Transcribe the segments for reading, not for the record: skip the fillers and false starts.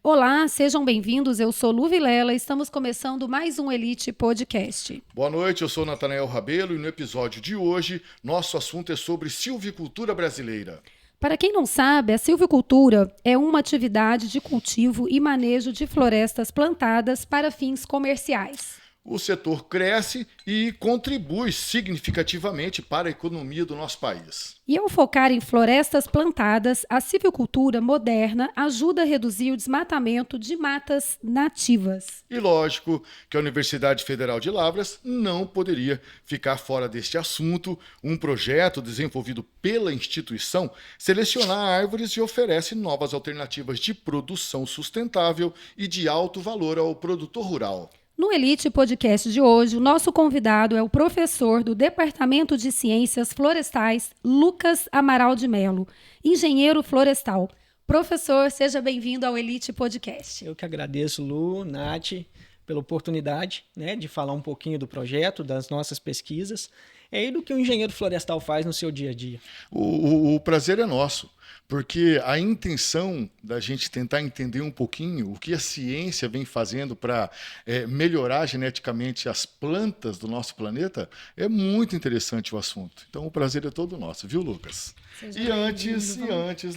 Olá, sejam bem-vindos, eu sou Lu Vilela, estamos começando mais um Elite Podcast. Boa noite, eu sou Natanael Rabelo e no episódio de hoje, nosso assunto é sobre silvicultura brasileira. Para quem não sabe, a silvicultura é uma atividade de cultivo e manejo de florestas plantadas para fins comerciais. O setor cresce e contribui significativamente para a economia do nosso país. E ao focar em florestas plantadas, a silvicultura moderna ajuda a reduzir o desmatamento de matas nativas. E lógico que a Universidade Federal de Lavras não poderia ficar fora deste assunto. Um projeto desenvolvido pela instituição seleciona árvores e oferece novas alternativas de produção sustentável e de alto valor ao produtor rural. No Elite Podcast de hoje, o nosso convidado é o professor do Departamento de Ciências Florestais, Lucas Amaral de Melo, engenheiro florestal. Professor, seja bem-vindo ao Elite Podcast. Eu que agradeço, Lu, Nath, pela oportunidade, de falar um pouquinho do projeto, das nossas pesquisas e do que o engenheiro florestal faz no seu dia a dia. O prazer é nosso. Porque a intenção da gente tentar entender um pouquinho o que a ciência vem fazendo para melhorar geneticamente as plantas do nosso planeta é muito interessante o assunto. Então o prazer é todo nosso, viu, Lucas? E antes,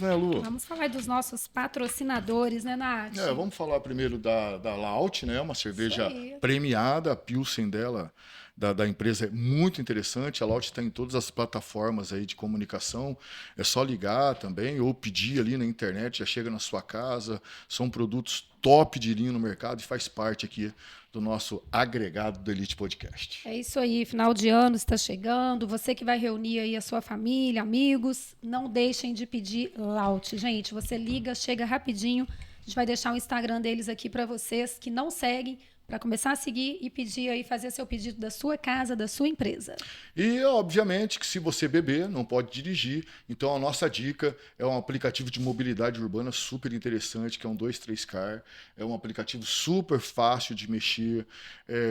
né, Lu? Vamos falar dos nossos patrocinadores, né, Nath? Vamos falar primeiro da Laut, né? Uma cerveja premiada, a Pilsen dela. Da empresa é muito interessante. A Laut está em todas as plataformas aí de comunicação. É só ligar também ou pedir ali na internet, já chega na sua casa. São produtos top de linha no mercado e faz parte aqui do nosso agregado do Elite Podcast. É isso aí, final de ano está chegando. Você que vai reunir aí a sua família, amigos, não deixem de pedir Laut. Gente, você liga, chega rapidinho. A gente vai deixar o Instagram deles aqui para vocês que não seguem, para começar a seguir e pedir aí, fazer seu pedido da sua casa, da sua empresa. E, obviamente, que se você beber, não pode dirigir. Então, a nossa dica é um aplicativo de mobilidade urbana super interessante, que é um 23Car. É um aplicativo super fácil de mexer.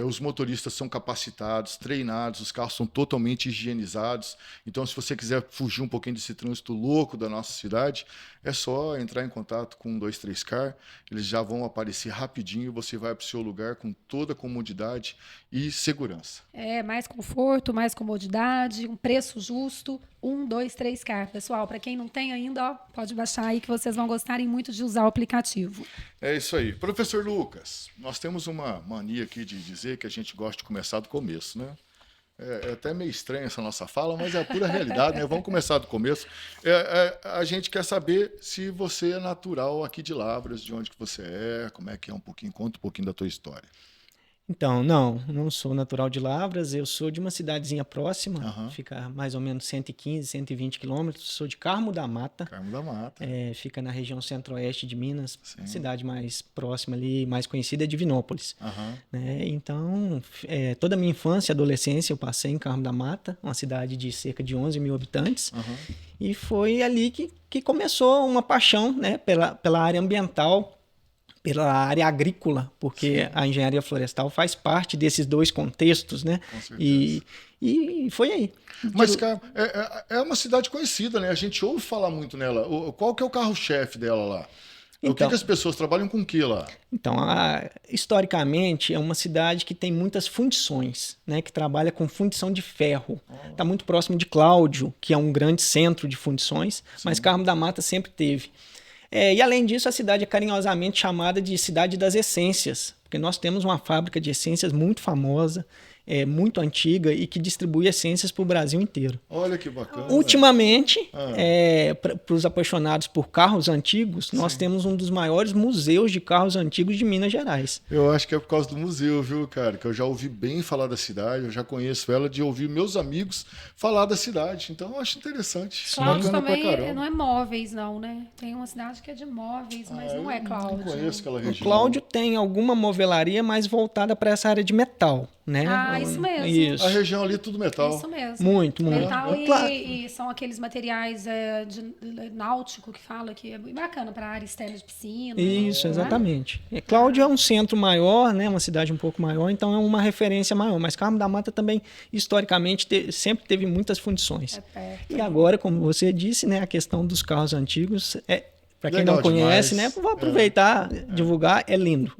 Os motoristas são capacitados, treinados, os carros são totalmente higienizados. Então, se você quiser fugir um pouquinho desse trânsito louco da nossa cidade, é só entrar em contato com o 23Car. Eles já vão aparecer rapidinho e você vai para o seu lugar com toda a comodidade e segurança. Mais conforto, mais comodidade, um preço justo, 23Car. Pessoal, para quem não tem ainda, pode baixar aí que vocês vão gostarem muito de usar o aplicativo. É isso aí. Professor Lucas, nós temos uma mania aqui de dizer que a gente gosta de começar do começo, né? É até meio estranha essa nossa fala, mas é a pura realidade, né? Vamos começar do começo. A gente quer saber se você é natural aqui de Lavras, de onde que você é, como é que é conta um pouquinho da tua história. Então, não sou natural de Lavras, eu sou de uma cidadezinha próxima, fica mais ou menos 115, 120 quilômetros, sou de Carmo da Mata. Carmo da Mata. Fica na região centro-oeste de Minas, a cidade mais próxima ali, mais conhecida é Divinópolis. Então, toda a minha infância e adolescência eu passei em Carmo da Mata, uma cidade de cerca de 11 mil habitantes, e foi ali que começou uma paixão, pela área ambiental, pela área agrícola, porque a engenharia florestal faz parte desses dois contextos, né? Com certeza. E foi aí. Mas, cara, é uma cidade conhecida, né? A gente ouve falar muito nela. Qual que é o carro-chefe dela lá? Então, o que as pessoas trabalham com o que lá? Então, historicamente, é uma cidade que tem muitas fundições, que trabalha com fundição de ferro. Está muito próximo de Cláudio, que é um grande centro de fundições, mas Carmo da Mata sempre teve. E além disso, a cidade é carinhosamente chamada de Cidade das Essências, porque nós temos uma fábrica de essências muito famosa, muito antiga e que distribui essências para o Brasil inteiro. Olha que bacana. Ultimamente, para os apaixonados por carros antigos, nós temos um dos maiores museus de carros antigos de Minas Gerais. Eu acho que é por causa do museu, viu, cara? Que eu já ouvi bem falar da cidade, eu já conheço ela de ouvir meus amigos falar da cidade. Então, eu acho interessante. Cláudio também não é móveis, não, né? Tem uma cidade que é de móveis, mas não é Cláudio. Não conheço aquela região. O Cláudio tem alguma movelaria mais voltada para essa área de metal. né? Isso mesmo. Isso. A região ali, tudo metal. Isso mesmo. Muito. Metal Claro. e são aqueles materiais náutico que fala que é bacana para área externa de piscina. Isso, né? exatamente. Cláudia é um centro maior, né? Uma cidade um pouco maior, então é uma referência maior. Mas Carmo da Mata também, historicamente, sempre teve muitas fundições. É perto. E agora, como você disse, né? A questão dos carros antigos para quem Legal não conhece, demais. né? Vou aproveitar, divulgar, é lindo.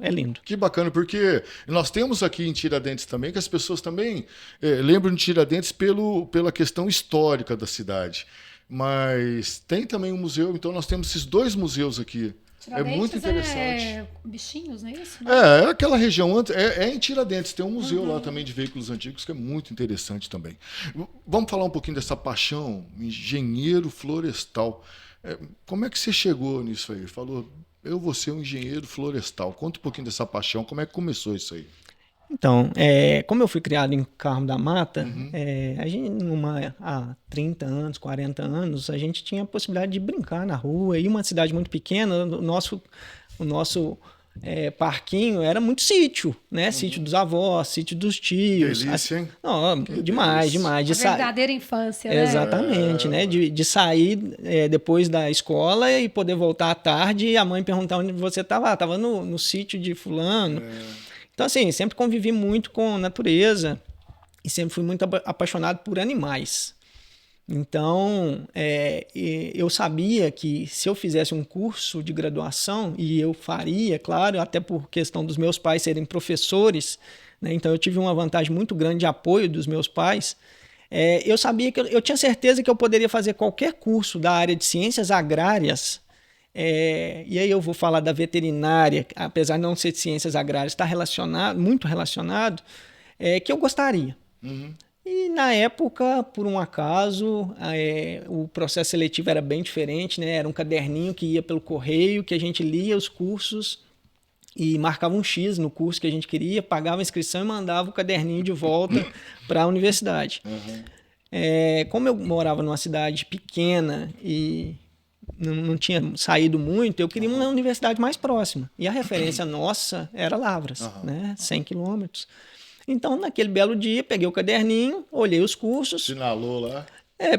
Que bacana, porque nós temos aqui em Tiradentes também que as pessoas também lembram de Tiradentes pela questão histórica da cidade. Mas tem também um museu, então nós temos esses 2 museus aqui. Tiradentes é muito interessante. Bichinhos, não é isso? É aquela região antes, em Tiradentes, tem um museu lá também de veículos antigos que é muito interessante também. Vamos falar um pouquinho dessa paixão, engenheiro florestal. Como é que você chegou nisso aí? Falou, eu vou ser um engenheiro florestal. Conta um pouquinho dessa paixão, como é que começou isso aí? Então, como eu fui criado em Carmo da Mata, a gente, há 30 anos, 40 anos, a gente tinha a possibilidade de brincar na rua. E uma cidade muito pequena, o nosso parquinho era muito sítio, né? Sítio dos avós, sítio dos tios. Delícia, hein? Demais, delícia. demais. Verdadeira infância, né? Exatamente, né? De sair depois da escola e poder voltar à tarde e a mãe perguntar onde você estava. Estava no sítio de fulano. Então, assim, sempre convivi muito com natureza e sempre fui muito apaixonado por animais. Então, eu sabia que se eu fizesse um curso de graduação, e eu faria, claro, até por questão dos meus pais serem professores, né? Então eu tive uma vantagem muito grande de apoio dos meus pais. Eu sabia que eu tinha certeza que eu poderia fazer qualquer curso da área de ciências agrárias. E aí eu vou falar da veterinária, apesar de não ser de ciências agrárias, está muito relacionado, que eu gostaria. E na época, por um acaso, o processo seletivo era bem diferente, né? Era um caderninho que ia pelo correio, que a gente lia os cursos e marcava um X no curso que a gente queria, pagava a inscrição e mandava o caderninho de volta para a universidade. Como eu morava numa cidade pequena e não tinha saído muito, eu queria uma universidade mais próxima. E a referência nossa era Lavras, né? 100 quilômetros. Então, naquele belo dia, peguei o caderninho, olhei os cursos. Sinalou lá.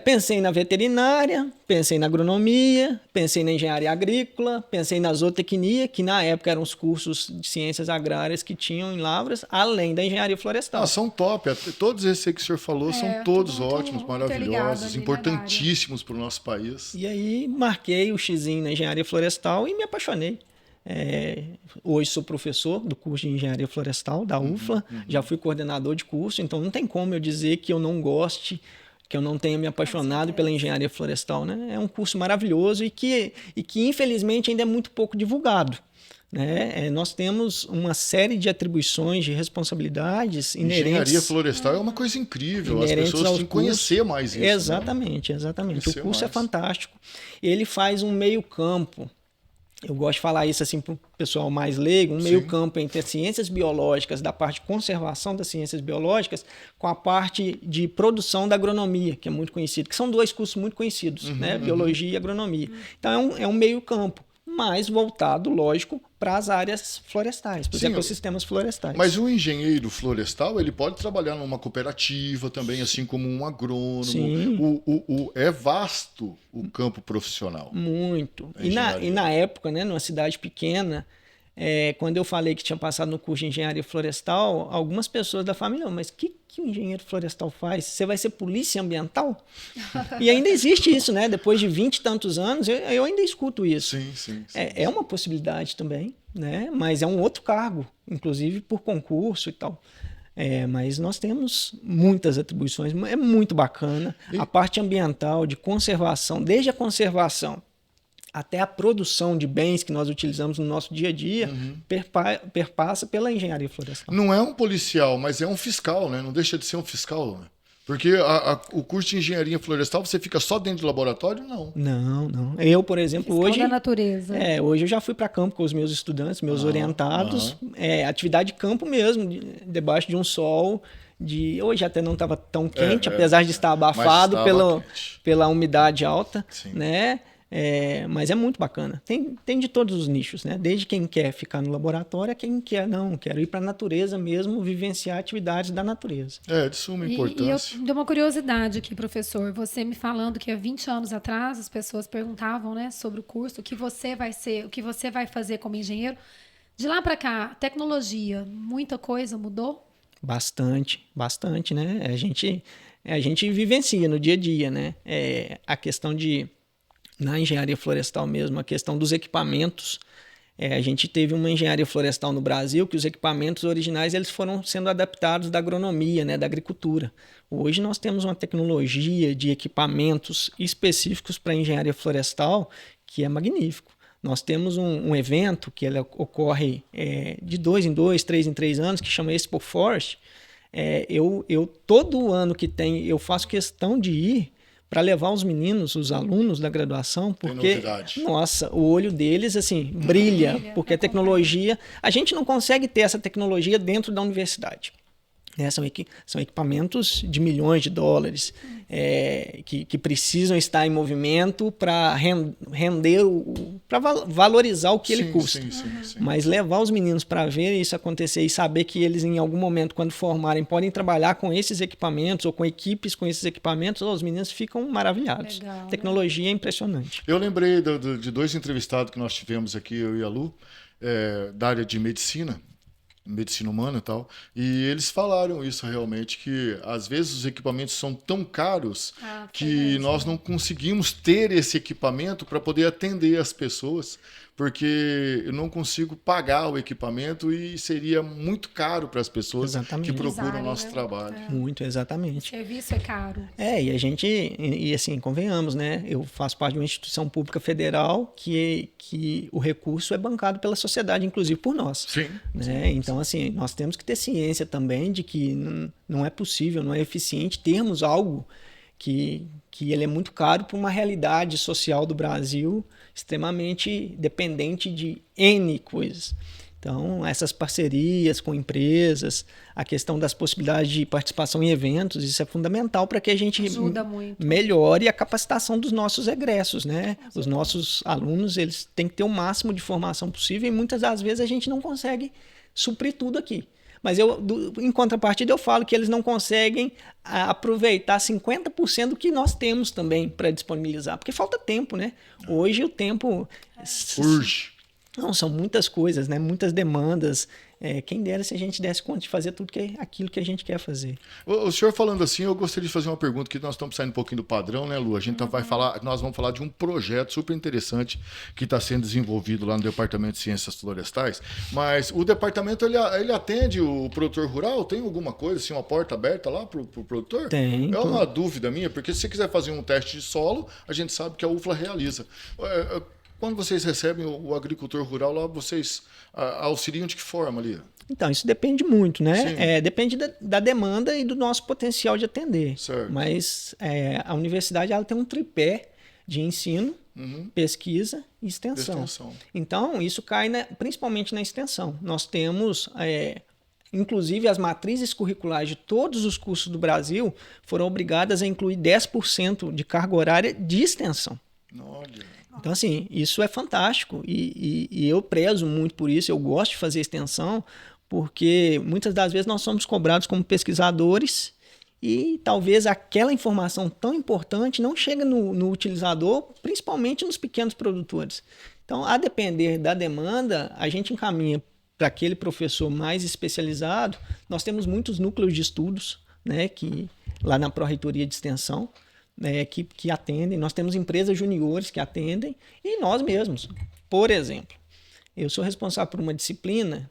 Pensei na veterinária, pensei na agronomia, pensei na engenharia agrícola, pensei na zootecnia, que na época eram os cursos de ciências agrárias que tinham em Lavras, além da engenharia florestal. São top. Todos esses que o senhor falou são todos ótimos, maravilhosos, ali, importantíssimos para o nosso país. E aí marquei o xizinho na engenharia florestal e me apaixonei. Hoje sou professor do curso de engenharia florestal da UFLA, já fui coordenador de curso, então não tem como eu dizer que eu não goste, que eu não tenha me apaixonado pela engenharia florestal, né? É um curso maravilhoso e que infelizmente ainda é muito pouco divulgado, né? Nós temos uma série de atribuições, de responsabilidades inerentes. Engenharia florestal é uma coisa incrível, as pessoas têm que conhecer mais isso. Exatamente. O curso é fantástico. Ele faz um meio campo. Eu gosto de falar isso assim para o pessoal mais leigo, um meio campo entre as ciências biológicas, da parte de conservação das ciências biológicas, com a parte de produção da agronomia, que é muito conhecido, que são 2 cursos muito conhecidos, né? Biologia e agronomia. Então é um meio campo, mais voltado, lógico, para as áreas florestais, para os ecossistemas florestais. Mas o engenheiro florestal, ele pode trabalhar numa cooperativa também, assim como um agrônomo. Sim. É vasto o campo profissional. Muito. E na época, né, numa cidade pequena, quando eu falei que tinha passado no curso de engenharia florestal, algumas pessoas da família, mas o que o engenheiro florestal faz? Você vai ser polícia ambiental? E ainda existe isso, né? Depois de 20 e tantos anos, eu ainda escuto isso. Sim. É uma possibilidade também, né? Mas é um outro cargo, inclusive por concurso e tal. Mas nós temos muitas atribuições, é muito bacana. A parte ambiental, de conservação, desde a conservação até a produção de bens que nós utilizamos no nosso dia a dia, perpassa pela engenharia florestal. Não é um policial, mas é um fiscal, né? Não deixa de ser um fiscal, né? Porque o curso de engenharia florestal, você fica só dentro do laboratório? Não. Não. Eu, por exemplo, fiscal hoje... da natureza. Hoje eu já fui para campo com os meus estudantes, meus orientados. Atividade de campo mesmo, debaixo de um sol... Hoje até não estava tão quente, apesar de estar abafado pela umidade alta, né? Mas é muito bacana. Tem de todos os nichos, né? Desde quem quer ficar no laboratório a quem quer, não, quero ir para a natureza mesmo, vivenciar atividades da natureza. De suma importância. E eu dou uma curiosidade aqui, professor. Você me falando que há 20 anos atrás as pessoas perguntavam, né, sobre o curso, o que você vai ser, o que você vai fazer como engenheiro. De lá para cá, tecnologia, muita coisa mudou? Bastante, né? A gente vivencia no dia a dia, né? A questão na engenharia florestal mesmo, a questão dos equipamentos. A gente teve uma engenharia florestal no Brasil que os equipamentos originais eles foram sendo adaptados da agronomia, né, da agricultura. Hoje nós temos uma tecnologia de equipamentos específicos para a engenharia florestal que é magnífico. Nós temos um evento que ele ocorre de 2 em 2, 3 em 3 anos, que chama Expo Forest. Eu todo ano que tem, eu faço questão de ir para levar os meninos, os alunos da graduação, porque, nossa, o olho deles assim brilha, porque a tecnologia, a gente não consegue ter essa tecnologia dentro da universidade. São equipamentos de milhões de dólares que precisam estar em movimento para render, para valorizar o que ele custa. Sim. Mas levar os meninos para ver isso acontecer e saber que eles em algum momento, quando formarem, podem trabalhar com esses equipamentos ou com equipes com esses equipamentos, os meninos ficam maravilhados. Legal, a tecnologia é impressionante. Eu lembrei de 2 entrevistados que nós tivemos aqui, eu e a Lu, da área de medicina humana e tal, e eles falaram isso realmente, que às vezes os equipamentos são tão caros que nós não conseguimos ter esse equipamento para poder atender as pessoas, porque eu não consigo pagar o equipamento e seria muito caro para as pessoas que procuram o nosso trabalho. Muito, exatamente. O serviço é caro. E a gente, e assim, convenhamos, né? Eu faço parte de uma instituição pública federal que o recurso é bancado pela sociedade, inclusive por nós. Sim. Né? Então, assim, nós temos que ter ciência também de que não é possível, não é eficiente termos algo que ele é muito caro para uma realidade social do Brasil extremamente dependente de N coisas. Então, essas parcerias com empresas, a questão das possibilidades de participação em eventos, isso é fundamental para que a gente melhore a capacitação dos nossos egressos, né? Os nossos alunos, eles têm que ter o máximo de formação possível e muitas das vezes a gente não consegue suprir tudo aqui. Mas em contrapartida eu falo que eles não conseguem aproveitar 50% do que nós temos também para disponibilizar, porque falta tempo, né? Hoje o tempo urge. Não, são muitas coisas, né? Muitas demandas. Quem dera se a gente desse conta de fazer tudo aquilo que a gente quer fazer. O senhor falando assim, eu gostaria de fazer uma pergunta, que nós estamos saindo um pouquinho do padrão, né, Lu? A gente nós vamos falar de um projeto super interessante que está sendo desenvolvido lá no Departamento de Ciências Florestais, mas o departamento, ele atende o produtor rural? Tem alguma coisa, assim, uma porta aberta lá para o produtor? Tem. É uma dúvida minha, porque se você quiser fazer um teste de solo, a gente sabe que a UFLA realiza. Quando vocês recebem o agricultor rural lá, vocês auxiliam de que forma ali? Então, isso depende muito, né? Depende da demanda e do nosso potencial de atender. Certo. Mas a universidade ela tem um tripé de ensino, pesquisa e extensão. Então, isso cai principalmente na extensão. Nós temos... inclusive, as matrizes curriculares de todos os cursos do Brasil foram obrigadas a incluir 10% de carga horária de extensão. Olha... Então, assim, isso é fantástico e eu prezo muito por isso, eu gosto de fazer extensão, porque muitas das vezes nós somos cobrados como pesquisadores e talvez aquela informação tão importante não chega no utilizador, principalmente nos pequenos produtores. Então, a depender da demanda, a gente encaminha para aquele professor mais especializado. Nós temos muitos núcleos de estudos, né, lá na Pró-Reitoria de Extensão, que atendem, nós temos empresas juniores que atendem e nós mesmos. Por exemplo, eu sou responsável por uma disciplina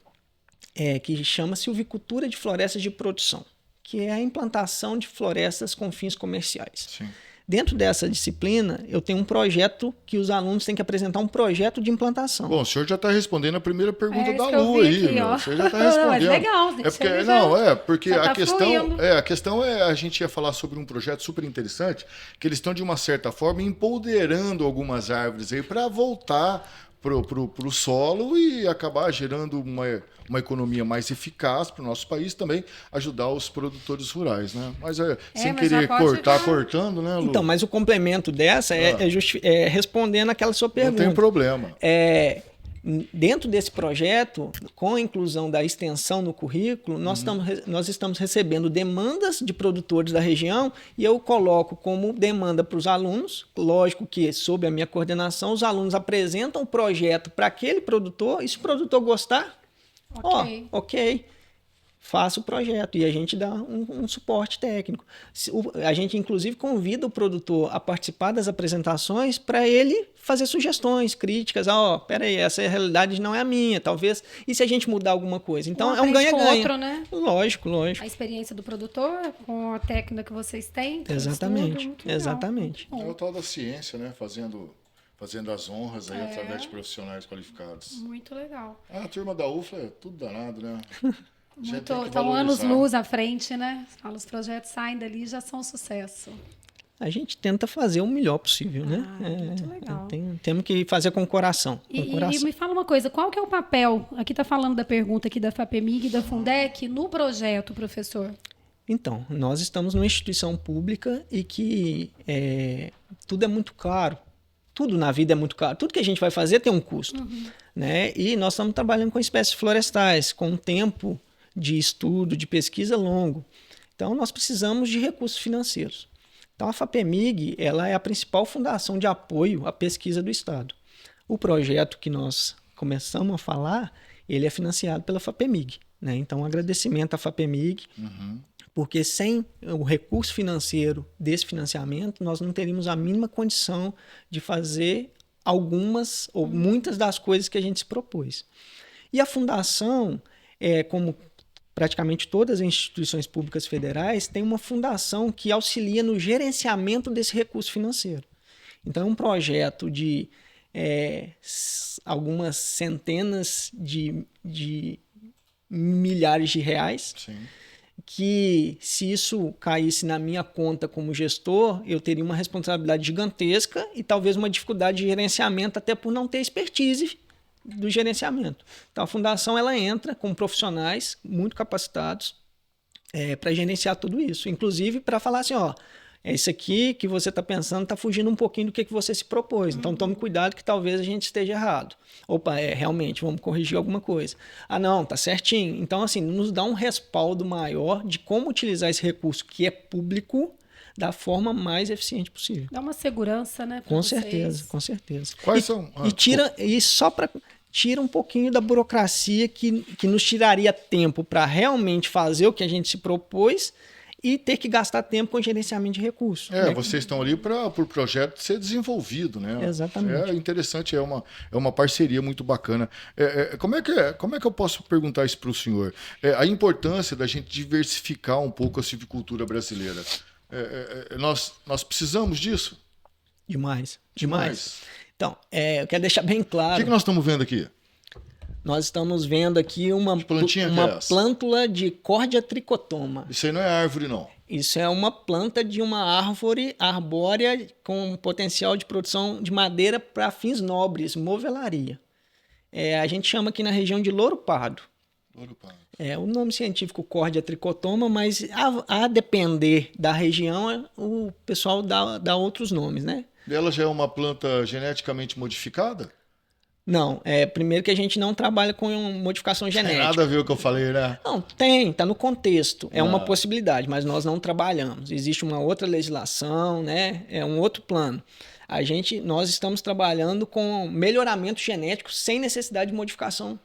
que chama Silvicultura de Florestas de Produção, que é a implantação de florestas com fins comerciais. Sim. Dentro dessa disciplina, eu tenho um projeto que os alunos têm que apresentar um projeto de implantação. Bom, o senhor já está respondendo a primeira pergunta da Lu aí. O senhor já está respondendo. Legal. Porque a questão é a gente ia falar sobre um projeto super interessante, que eles estão, de uma certa forma, empoderando algumas árvores aí para voltar pro solo e acabar gerando uma economia mais eficaz para o nosso país, também ajudar os produtores rurais, né? Mas sem mas querer cortando, né, Lu? Então, mas o complemento dessa é respondendo aquela sua pergunta. Não tem problema. Dentro desse projeto, com a inclusão da extensão no currículo, nós estamos recebendo demandas de produtores da região e eu coloco como demanda para os alunos. Lógico que, sob a minha coordenação, os alunos apresentam o projeto para aquele produtor e se o produtor gostar, ok, faça o projeto e a gente dá um suporte técnico. A gente, inclusive, convida o produtor a participar das apresentações para ele fazer sugestões, críticas. Peraí, essa realidade não é a minha, talvez. E se a gente mudar alguma coisa? Então, é um ganha-ganha. Outro, né? Lógico. A experiência do produtor com a técnica que vocês têm. Exatamente. É o tal da ciência, né? Fazendo as honras aí através de profissionais qualificados. Muito legal. A turma da UFLA é tudo danado, né? Estão anos-luz à frente, né? Os projetos saem dali e já são um sucesso. A gente tenta fazer o melhor possível, né? Muito legal. Temos que fazer com o coração. E me fala uma coisa, qual que é o papel, aqui está falando da pergunta aqui da FAPEMIG e da Fundec, no projeto, professor? Então, nós estamos numa instituição pública e que tudo é muito caro. Tudo na vida é muito caro. Tudo que a gente vai fazer tem um custo. Né? E nós estamos trabalhando com espécies florestais, com um tempo de estudo, de pesquisa longo. Então, nós precisamos de recursos financeiros. Então, a FAPEMIG ela é a principal fundação de apoio à pesquisa do Estado. O projeto que nós começamos a falar, ele é financiado pela FAPEMIG. Né? Então, um agradecimento à FAPEMIG, porque sem o recurso financeiro desse financiamento, nós não teríamos a mínima condição de fazer algumas ou muitas das coisas que a gente se propôs. E a fundação, como praticamente todas as instituições públicas federais, tem uma fundação que auxilia no gerenciamento desse recurso financeiro. Então, é um projeto de algumas centenas de milhares de reais. Sim. Que se isso caísse na minha conta como gestor, eu teria uma responsabilidade gigantesca e talvez uma dificuldade de gerenciamento, até por não ter expertise do gerenciamento. Então, a fundação ela entra com profissionais muito capacitados para gerenciar tudo isso. Inclusive, para falar assim, isso aqui que você está pensando está fugindo um pouquinho do que você se propôs. Então, tome cuidado que talvez a gente esteja errado. Opa, realmente, vamos corrigir alguma coisa. Não, tá certinho. Então, assim, nos dá um respaldo maior de como utilizar esse recurso que é público da forma mais eficiente possível. Dá uma segurança, né? Com certeza. Quais são? Tira um pouquinho da burocracia que nos tiraria tempo para realmente fazer o que a gente se propôs e ter que gastar tempo com gerenciamento de recursos. Vocês estão ali para o projeto ser desenvolvido, né? Exatamente. É interessante, é uma parceria muito bacana. Como é que eu posso perguntar isso para o senhor? A importância da gente diversificar um pouco a silvicultura brasileira. Nós precisamos disso? Demais. Então, eu quero deixar bem claro... O que nós estamos vendo aqui? Nós estamos vendo aqui uma plântula de Cordia tricotoma. Isso aí não é árvore, não? Isso é uma planta de uma árvore arbórea com potencial de produção de madeira para fins nobres, movelaria. A gente chama aqui na região de louro pardo. O nome científico Cordia tricotoma, mas a depender da região, o pessoal dá outros nomes, né? Ela já é uma planta geneticamente modificada? Não, primeiro que a gente não trabalha com modificação genética. Tem nada a ver com o que eu falei, né? Não, tá no contexto, uma possibilidade, mas nós não trabalhamos. Existe uma outra legislação, né? É um outro plano. Nós estamos trabalhando com melhoramento genético sem necessidade de modificação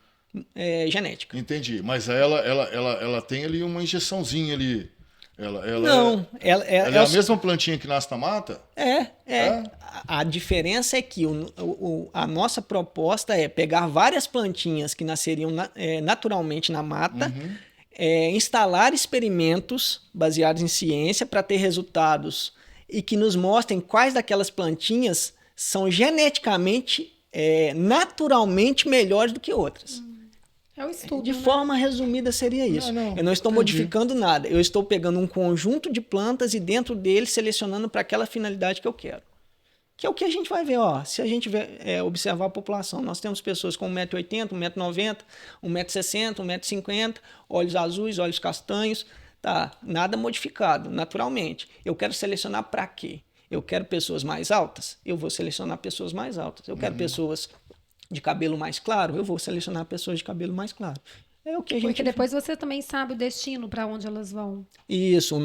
genética. Entendi, mas ela tem ali uma injeçãozinha ali. Não, ela é a mesma plantinha que nasce na mata? A diferença é que a nossa proposta é pegar várias plantinhas que nasceriam naturalmente na mata, instalar experimentos baseados em ciência para ter resultados e que nos mostrem quais daquelas plantinhas são geneticamente, naturalmente melhores do que outras. É o estudo, de forma resumida seria isso. Eu não estou modificando nada. Eu estou pegando um conjunto de plantas e dentro dele selecionando para aquela finalidade que eu quero. que é o que a gente vai ver. Se a gente observar a população, nós temos pessoas com 1,80m, 1,90m, 1,60m, 1,50m, olhos azuis, olhos castanhos, tá? Nada modificado, naturalmente. Eu quero selecionar para quê? Eu quero pessoas mais altas? Eu vou selecionar pessoas mais altas. Eu quero pessoas de cabelo mais claro? Eu vou selecionar pessoas de cabelo mais claro. É o que a gente... Porque depois você também sabe o destino para onde elas vão. Isso,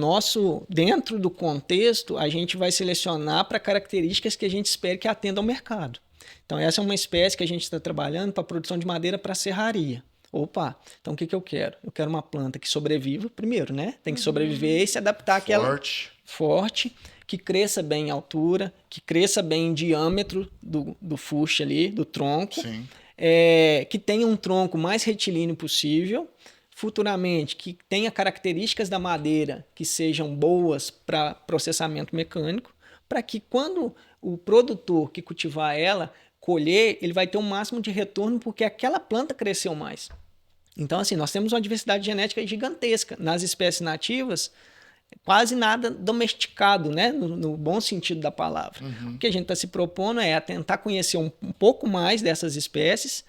dentro do contexto, a gente vai selecionar para características que a gente espera que atenda ao mercado. Então, essa é uma espécie que a gente está trabalhando para produção de madeira para serraria. Opa, então o que eu quero? Eu quero uma planta que sobreviva, primeiro, né? Tem que sobreviver e se adaptar àquela... Forte, que cresça bem em altura, que cresça bem em diâmetro do fuste ali, do tronco. Sim. Que tenha um tronco mais retilíneo possível, futuramente que tenha características da madeira que sejam boas para processamento mecânico, para que quando o produtor que cultivar ela colher, ele vai ter um máximo de retorno porque aquela planta cresceu mais. Então, assim, nós temos uma diversidade genética gigantesca. Nas espécies nativas, quase nada domesticado, né? No bom sentido da palavra. O que a gente está se propondo é tentar conhecer um pouco mais dessas espécies,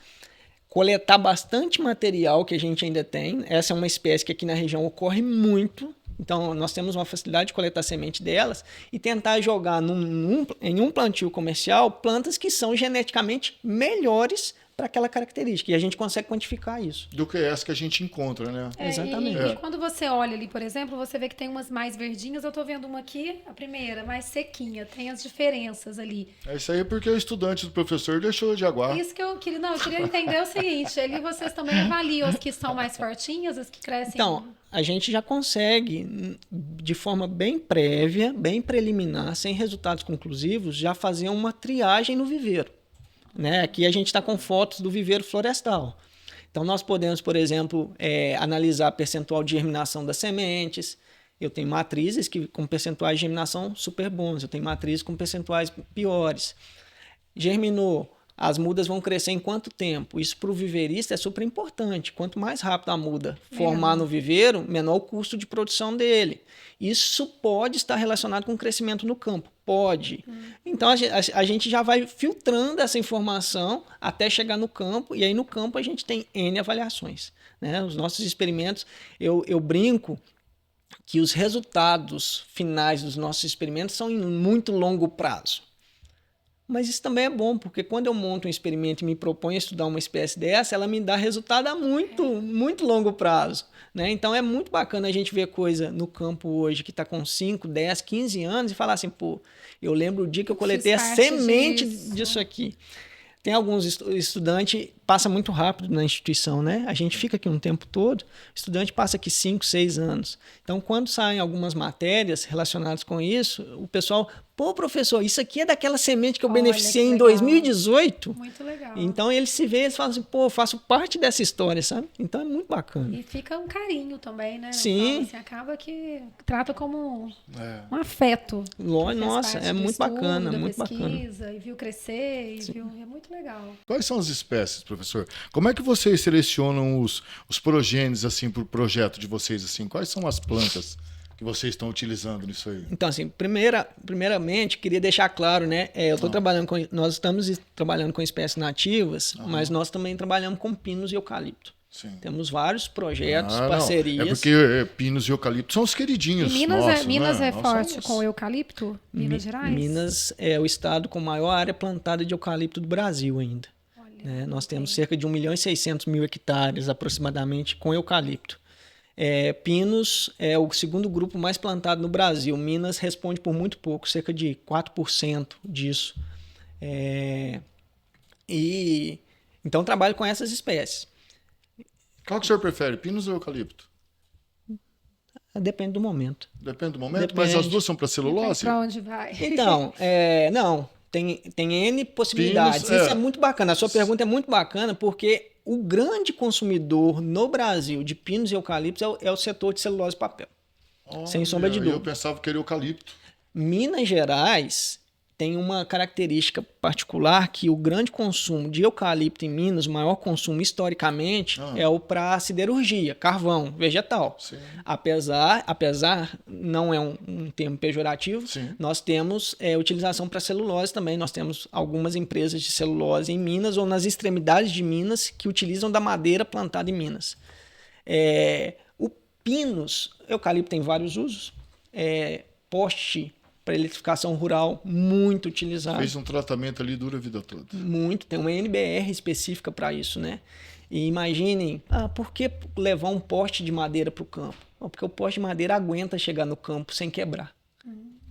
coletar bastante material que a gente ainda tem. Essa é uma espécie que aqui na região ocorre muito, então nós temos uma facilidade de coletar semente delas e tentar jogar em um plantio comercial plantas que são geneticamente melhores para aquela característica. E a gente consegue quantificar isso. Do que essa que a gente encontra, né? Exatamente. E quando você olha ali, por exemplo, você vê que tem umas mais verdinhas. Eu tô vendo uma aqui, a primeira, mais sequinha. Tem as diferenças ali. Isso aí é porque o estudante do professor deixou de aguar. Isso que eu queria... Não, eu queria entender o seguinte. Ali vocês também avaliam as que são mais fortinhas, as que crescem... Então, a gente já consegue, de forma bem prévia, bem preliminar, sem resultados conclusivos, já fazer uma triagem no viveiro. Né? Aqui a gente está com fotos do viveiro florestal. Então, nós podemos, por exemplo, analisar percentual de germinação das sementes. Eu tenho matrizes com percentuais de germinação super bons. Eu tenho matrizes com percentuais piores. Germinou. As mudas vão crescer em quanto tempo? Isso para o viveirista é super importante. Quanto mais rápido a muda formar no viveiro, menor o custo de produção dele. Isso pode estar relacionado com o crescimento no campo. Pode. Então, a gente já vai filtrando essa informação até chegar no campo. E aí, no campo, a gente tem N avaliações. Né? Os nossos experimentos, eu brinco que os resultados finais dos nossos experimentos são em muito longo prazo. Mas isso também é bom, porque quando eu monto um experimento e me proponho a estudar uma espécie dessa, ela me dá resultado a muito longo prazo. Né? Então é muito bacana a gente ver coisa no campo hoje que está com 5, 10, 15 anos e falar assim, pô, eu lembro o dia que eu coletei a semente disso aqui. Tem alguns estudantes, passa muito rápido na instituição, né? A gente fica aqui um tempo todo, o estudante passa aqui 5, 6 anos. Então, quando saem algumas matérias relacionadas com isso, o pessoal, pô, professor, isso aqui é daquela semente que eu beneficiei em 2018. Muito legal. Então, eles se veem e falam assim, pô, eu faço parte dessa história, sabe? Então, é muito bacana. E fica um carinho também, né? Sim. Assim, acaba que trata como um afeto. Nossa, é muito bacana, muito pesquisa, bacana. E viu crescer, e viu... É muito legal. Quais são as espécies, professor? Como é que vocês selecionam os progênios assim para o projeto de vocês assim? Quais são as plantas que vocês estão utilizando nisso aí? Então, assim, primeiramente, queria deixar claro, né? Nós estamos trabalhando com espécies nativas, mas nós também trabalhamos com pinos e eucalipto. Sim. Temos vários projetos, parcerias. É porque pinos e eucalipto são os queridinhos. E Minas né? é forte com eucalipto? Minas Gerais? Minas é o estado com maior área plantada de eucalipto do Brasil ainda. Né? Nós temos cerca de 1.600.000 hectares aproximadamente com eucalipto. Pinos é o segundo grupo mais plantado no Brasil. Minas responde por muito pouco, cerca de 4% disso. Então, trabalho com essas espécies. Qual que o senhor prefere, pinos ou eucalipto? Depende do momento. Depende do momento? Depende. Mas as duas são para celulose? Para onde vai? Então, não. Tem N possibilidades. Pinos, Isso é muito bacana. A sua pergunta é muito bacana porque o grande consumidor no Brasil de pinos e eucaliptos é o setor de celulose e papel. Sem sombra de dúvida. Eu pensava que era eucalipto. Minas Gerais tem uma característica particular que o grande consumo de eucalipto em Minas, o maior consumo historicamente, é o para siderurgia, carvão, vegetal. Sim. Apesar, não é um termo pejorativo, sim, nós temos utilização para celulose também. Nós temos algumas empresas de celulose em Minas ou nas extremidades de Minas que utilizam da madeira plantada em Minas. O pinus, eucalipto tem vários usos, poste para eletrificação rural, muito utilizado. Fez um tratamento ali, dura a vida toda. Muito, tem uma NBR específica para isso, né? E imaginem, por que levar um poste de madeira para o campo? Porque o poste de madeira aguenta chegar no campo sem quebrar.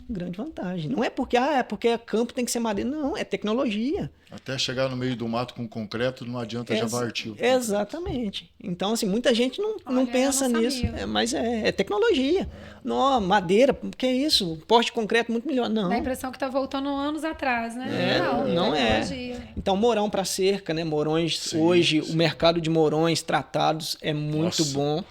Grande vantagem. Não é porque, porque campo tem que ser madeira. Não, é tecnologia. Até chegar no meio do mato com concreto, não adianta javartir. Exatamente. Então, assim, muita gente não pensa nisso. Mas é tecnologia. Não, madeira, que é isso? Poste de concreto muito melhor. Não. Dá a impressão que está voltando anos atrás, né? Não é. Então, morão para cerca, né? Morões, sim, hoje, sim, o mercado de morões tratados é muito bom.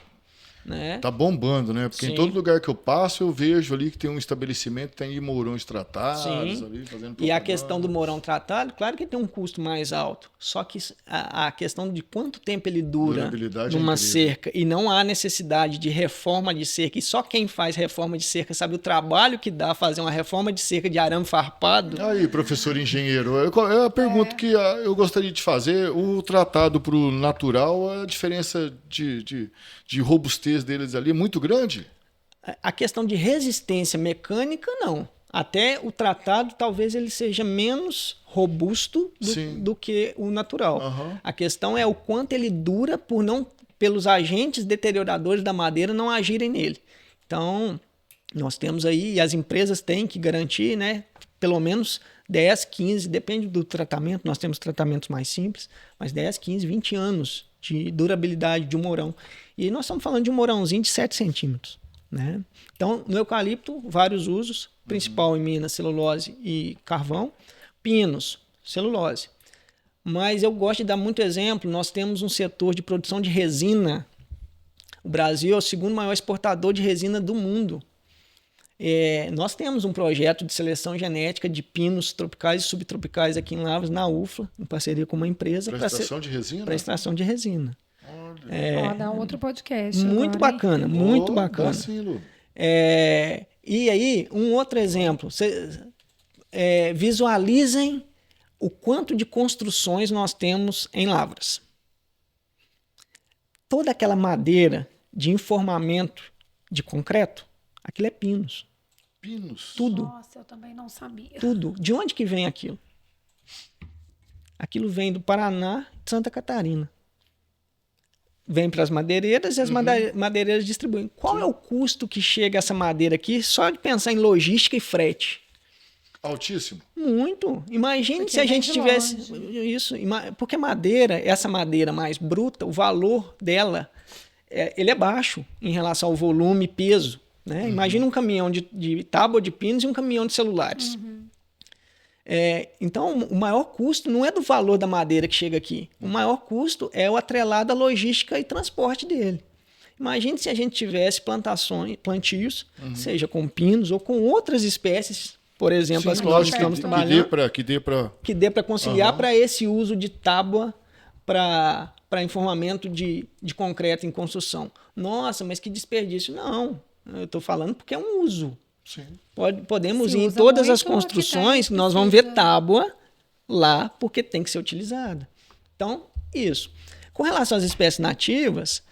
Né? Tá bombando, né? Porque sim, em todo lugar que eu passo, eu vejo ali que tem um estabelecimento que tem morões tratados. Ali, fazendo e a questão do morão tratado, claro que tem um custo mais alto. Só que a questão de quanto tempo ele dura numa cerca, e não há necessidade de reforma de cerca, e só quem faz reforma de cerca sabe o trabalho que dá fazer uma reforma de cerca de arame farpado. Aí, professor engenheiro, é a pergunta que eu gostaria de fazer. O tratado para o natural, a diferença de robustez deles ali é muito grande? A questão de resistência mecânica, não. Até o tratado, talvez ele seja menos robusto do que o natural. Uhum. A questão é o quanto ele dura pelos agentes deterioradores da madeira não agirem nele. Então, nós temos aí, e as empresas têm que garantir, né, pelo menos 10, 15, depende do tratamento, nós temos tratamentos mais simples, mas 10, 15, 20 anos de durabilidade de um morão. E aí nós estamos falando de um morãozinho de 7 centímetros. Né? Então, no eucalipto, vários usos, principal em Minas, celulose e carvão. Pinos, celulose. Mas eu gosto de dar muito exemplo, nós temos um setor de produção de resina. O Brasil é o segundo maior exportador de resina do mundo. Nós temos um projeto de seleção genética de pinos tropicais e subtropicais aqui em Lavras, na UFLA, em parceria com uma empresa. Para extração de resina? Para extração de resina. Dá um outro podcast. Muito agora, bacana, muito bacana. Sim, Lu. E aí, um outro exemplo. Visualizem o quanto de construções nós temos em Lavras. Toda aquela madeira de informamento de concreto, aquilo é pinos. Pinos? Tudo. Nossa, eu também não sabia. Tudo. De onde que vem aquilo? Aquilo vem do Paraná e de Santa Catarina. Vem para as madeireiras e as madeireiras distribuem. Qual é o custo que chega essa madeira aqui só de pensar em logística e frete? Altíssimo. Muito. Imagine se a gente tivesse isso. Porque madeira, essa madeira mais bruta, o valor dela ele é baixo em relação ao volume e peso. Né? Imagina um caminhão de tábua de pinos e um caminhão de celulares. Então, o maior custo não é do valor da madeira que chega aqui. O maior custo é o atrelado à logística e transporte dele. Imagine se a gente tivesse plantios, seja com pinos ou com outras espécies, por exemplo, as que nós estamos trabalhando, que dê para conciliar para esse uso de tábua para informamento de concreto em construção. Nossa, mas que desperdício. Não, eu estou falando porque é um uso. Sim. Podemos ir em todas as construções, nós vamos ver tábua lá, porque tem que ser utilizada. Então, isso. Com relação às espécies nativas,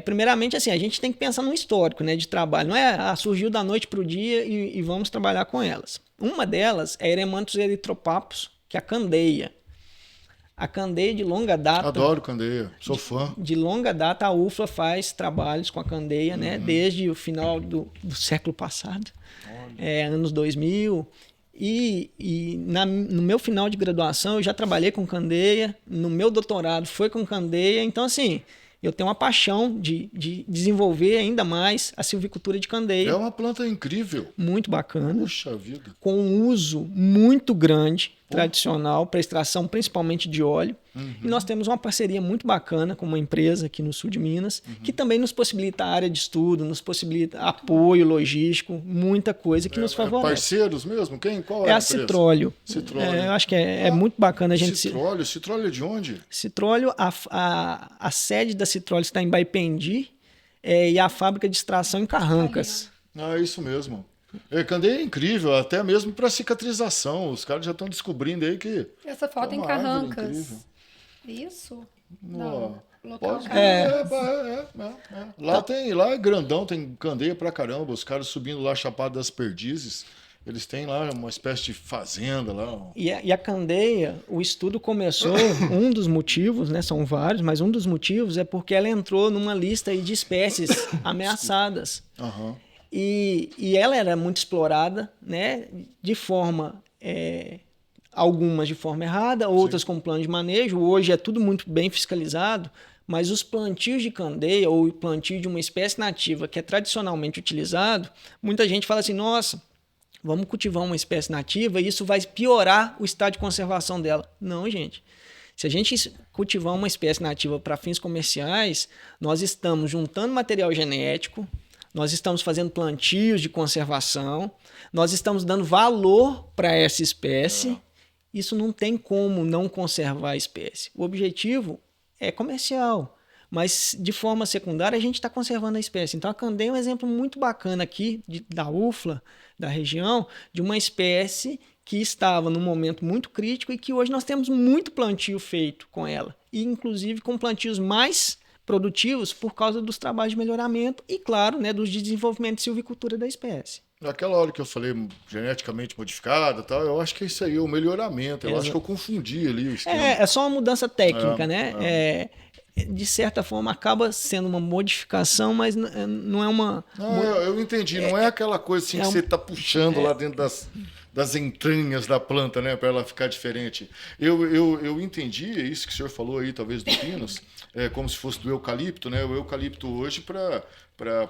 primeiramente, assim, a gente tem que pensar num histórico, né, de trabalho. Não é surgiu da noite para o dia e vamos trabalhar com elas. Uma delas é Eremanthus erythropapus, que é a candeia. A candeia de longa data... Adoro candeia, sou fã. De longa data, a UFLA faz trabalhos com a candeia, né, desde o final do século passado, anos 2000. No meu final de graduação, eu já trabalhei com candeia, no meu doutorado foi com candeia. Então, assim, eu tenho uma paixão de desenvolver ainda mais a silvicultura de candeia. É uma planta incrível. Muito bacana. Puxa vida. Com um uso muito grande, tradicional, para extração principalmente de óleo. E nós temos uma parceria muito bacana com uma empresa aqui no sul de Minas, que também nos possibilita a área de estudo, nos possibilita apoio logístico, muita coisa que nos favorece. Parceiros mesmo? Qual é a empresa? Citróleo. Citróleo. Eu acho que é muito bacana a gente... Citróleo é de onde? Citróleo, a sede da Citróleo está em Baipendi, e a fábrica de extração em Carrancas. É isso mesmo. Candeia é incrível, até mesmo para cicatrização. Os caras já estão descobrindo aí que... Essa foto em Carrancas. Isso? Não. Local Lá é grandão, tem candeia pra caramba. Os caras subindo lá Chapada das Perdizes, eles têm lá uma espécie de fazenda lá. E a candeia, o estudo começou, um dos motivos, né, são vários, mas um dos motivos é porque ela entrou numa lista aí de espécies ameaçadas. Uhum. E ela era muito explorada, né, de forma... algumas de forma errada, outras com plano de manejo. Hoje é tudo muito bem fiscalizado, mas os plantios de candeia ou o plantio de uma espécie nativa que é tradicionalmente utilizado, muita gente fala assim, nossa, vamos cultivar uma espécie nativa e isso vai piorar o estado de conservação dela. Não, gente. Se a gente cultivar uma espécie nativa para fins comerciais, nós estamos juntando material genético, nós estamos fazendo plantios de conservação, nós estamos dando valor para essa espécie. Isso não tem como não conservar a espécie. O objetivo é comercial, mas de forma secundária a gente está conservando a espécie. Então a candeia é um exemplo muito bacana aqui da UFLA, da região, de uma espécie que estava num momento muito crítico e que hoje nós temos muito plantio feito com ela. E inclusive com plantios mais produtivos por causa dos trabalhos de melhoramento e, claro, né, dos desenvolvimento de silvicultura da espécie. Naquela hora que eu falei geneticamente modificada, tal, eu acho que isso aí é o melhoramento. Eu acho que eu confundi ali o esquema. É só uma mudança técnica, né? De certa forma, acaba sendo uma modificação, mas não é uma... Eu entendi. Não é aquela coisa assim que você está puxando lá dentro das entranhas da planta, né, para ela ficar diferente. Eu entendi isso que o senhor falou aí, talvez do pinus, como se fosse do eucalipto, né? O eucalipto hoje, para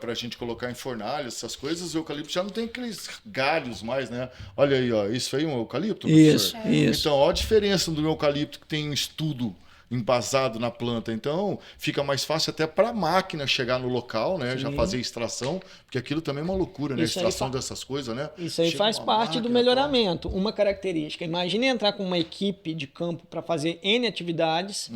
a gente colocar em fornalhas, essas coisas, o eucalipto já não tem aqueles galhos mais, né? Olha aí, ó, isso aí é um eucalipto, professor? Isso. Então, olha a diferença do eucalipto que tem um estudo embasado na planta. Então, fica mais fácil até para a máquina chegar no local, né? Sim. Já fazer extração, porque aquilo também é uma loucura, né? Extração dessas coisas, né? Isso aí faz parte do melhoramento. Uma característica. Imagine entrar com uma equipe de campo para fazer N atividades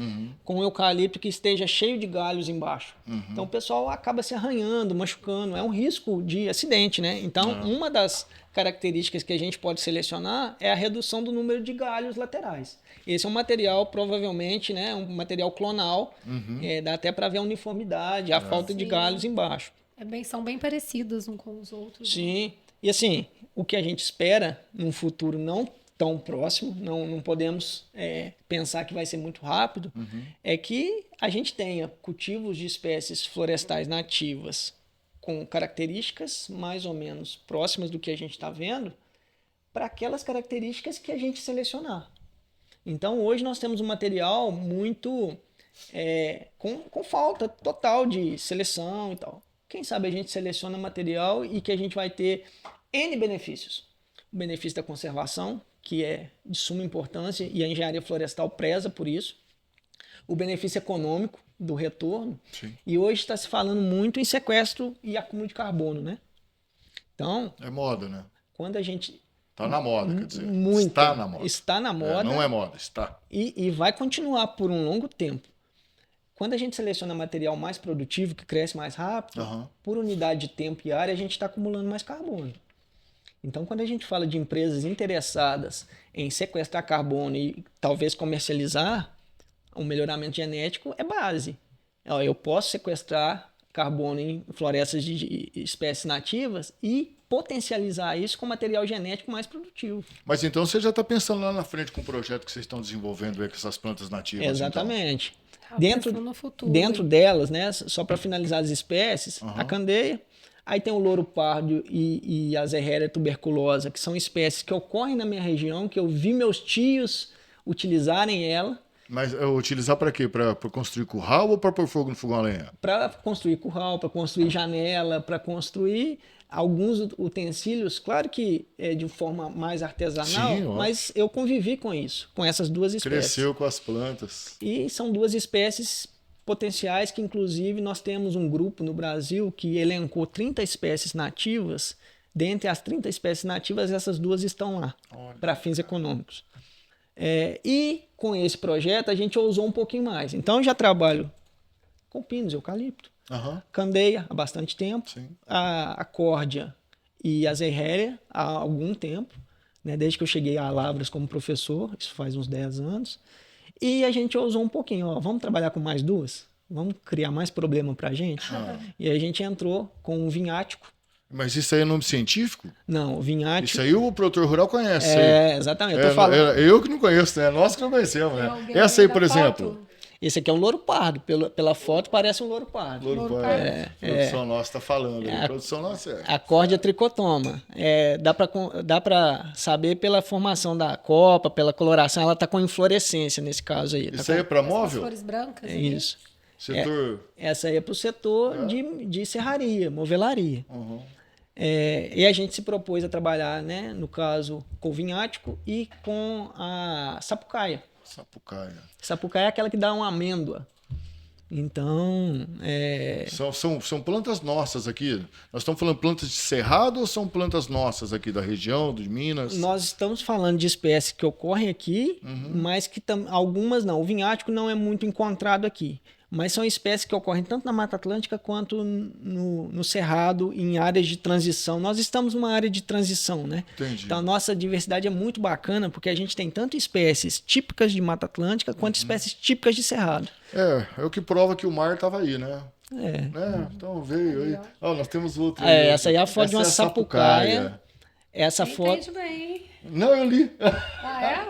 com um eucalipto que esteja cheio de galhos embaixo. Então, o pessoal acaba se arranhando, machucando. É um risco de acidente, né? Então, uma das características que a gente pode selecionar é a redução do número de galhos laterais. Esse é um material, provavelmente, né, um material clonal, dá até para ver a uniformidade, a falta de galhos embaixo. São bem parecidos uns com os outros. Sim, né? E assim, o que a gente espera num futuro não tão próximo, não podemos pensar que vai ser muito rápido, é que a gente tenha cultivos de espécies florestais nativas com características mais ou menos próximas do que a gente está vendo, para aquelas características que a gente selecionar. Então, hoje nós temos um material muito com falta total de seleção e tal. Quem sabe a gente seleciona material e que a gente vai ter N benefícios. O benefício da conservação, que é de suma importância, e a engenharia florestal preza por isso. O benefício econômico do retorno. Sim. E hoje está se falando muito em sequestro e acúmulo de carbono, né? Então... É moda, né? Quando a gente... Está na moda, quer dizer. Muito. Está na moda. Está na moda. Não é moda, está. E vai continuar por um longo tempo. Quando a gente seleciona material mais produtivo, que cresce mais rápido, por unidade de tempo e área, a gente está acumulando mais carbono. Então, quando a gente fala de empresas interessadas em sequestrar carbono e talvez comercializar, o melhoramento genético é base. Eu posso sequestrar carbono em florestas de espécies nativas e potencializar isso com material genético mais produtivo. Mas então você já está pensando lá na frente com o projeto que vocês estão desenvolvendo aí com essas plantas nativas? Exatamente. Então. Dentro delas, né, só para finalizar as espécies, a candeia, aí tem o louro pardo e a Zerreria tuberculosa, que são espécies que ocorrem na minha região, que eu vi meus tios utilizarem ela. Mas utilizar para quê? Para construir curral ou para pôr fogo no fogão a lenha? Para construir curral, para construir janela, para construir alguns utensílios, claro que é de forma mais artesanal, Sim, mas eu convivi com isso, com essas duas espécies. Cresceu com as plantas. E são duas espécies potenciais que, inclusive, nós temos um grupo no Brasil que elencou 30 espécies nativas. Dentre as 30 espécies nativas, essas duas estão lá, para fins econômicos. E com esse projeto a gente ousou um pouquinho mais. Então eu já trabalho com pinos, eucalipto, candeia há bastante tempo, a córdia e a zerréria há algum tempo, né, desde que eu cheguei a Lavras como professor, isso faz uns 10 anos. E a gente ousou um pouquinho, vamos trabalhar com mais duas? Vamos criar mais problema para a gente? E a gente entrou com um vinhático. Mas isso aí é nome científico? Não, o vinhático... Isso aí o produtor rural conhece. Exatamente. Eu tô falando... eu que não conheço, né? Nós que não conhecemos, né? Essa aí, por exemplo... Esse aqui é um louro pardo. Pela foto parece um louro pardo. Louro pardo. A produção nossa está falando. A produção nossa A córdia tricotoma. Dá para saber pela formação da copa, pela coloração, ela está com inflorescência nesse caso aí. Isso aí é para móvel? Flores brancas. Isso. Setor... Essa aí é para o setor de serraria, movelaria. E a gente se propôs a trabalhar, né, no caso, com o vinhático e com a sapucaia. Sapucaia é aquela que dá uma amêndoa. Então... São plantas nossas aqui? Nós estamos falando plantas de cerrado ou são plantas nossas aqui da região, de Minas? Nós estamos falando de espécies que ocorrem aqui, mas que algumas não. O vinhático não é muito encontrado aqui. Mas são espécies que ocorrem tanto na Mata Atlântica quanto no Cerrado, em áreas de transição. Nós estamos numa área de transição, né? Entendi. Então a nossa diversidade é muito bacana, porque a gente tem tanto espécies típicas de Mata Atlântica quanto espécies típicas de Cerrado. É o que prova que o mar estava aí, né? Então veio aí. Nós temos outra. Essa aí é a foto de uma sapucaia. Essa foto... Entende bem. Não, eu li.